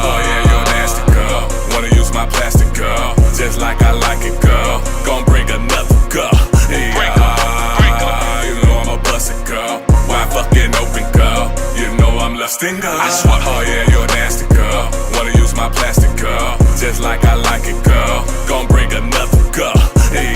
Oh yeah, you're nasty girl. Wanna use my plastic girl, just like I like it, girl. Gon' bring another girl. Yeah. You know I'm a busted girl. Why fucking open girl? You know I'm lusting girl. I swear. Oh yeah, you're nasty girl. Wanna use my plastic girl, just like I like it, girl. Gon' bring another girl. Yeah.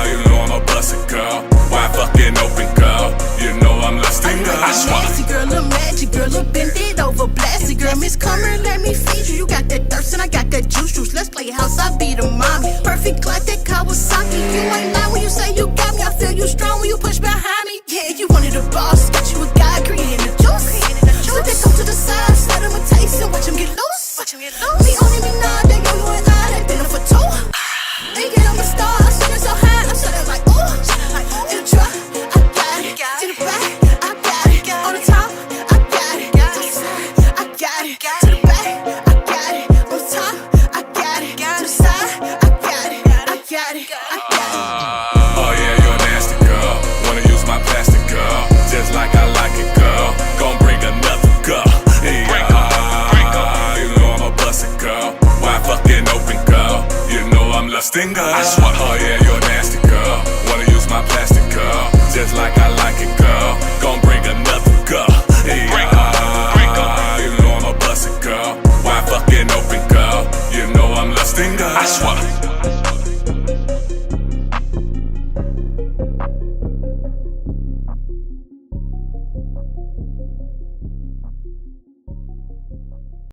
You know I'm a busted girl. Why fucking open girl? You know I'm lusting girl. I swear. Nasty girl, a magic girl, a bend it over, blasted girl. Miss Comer, let me feed you. You got that thirst and I got that juice. Let's play house, I be the mommy. Perfect like that Kawasaki. You ain't lying when you say you got me. I feel you strong when you push behind me. Yeah, you wanted a boss, got you a guy creating the juice. So they come to the side, slide him a taste and watch him get loose. Me only me nod, they know you and I, they been up for two. They get on the star, I'm sitting so high, I'm sitting like ooh. In the truck, I got it. In the back, I got it. On the top, I got it. To the side, I got it. To the back, I got it. On the top, I got it. To the side, I got it. I got it. I got it. Oh yeah, you're a nasty girl. Wanna use my plastic girl, just like I like it, girl. Gon' bring another girl. Yeah. You know I'm a busted girl. Why fucking open girl? You know I'm lusting girl. I swear. Oh yeah, you're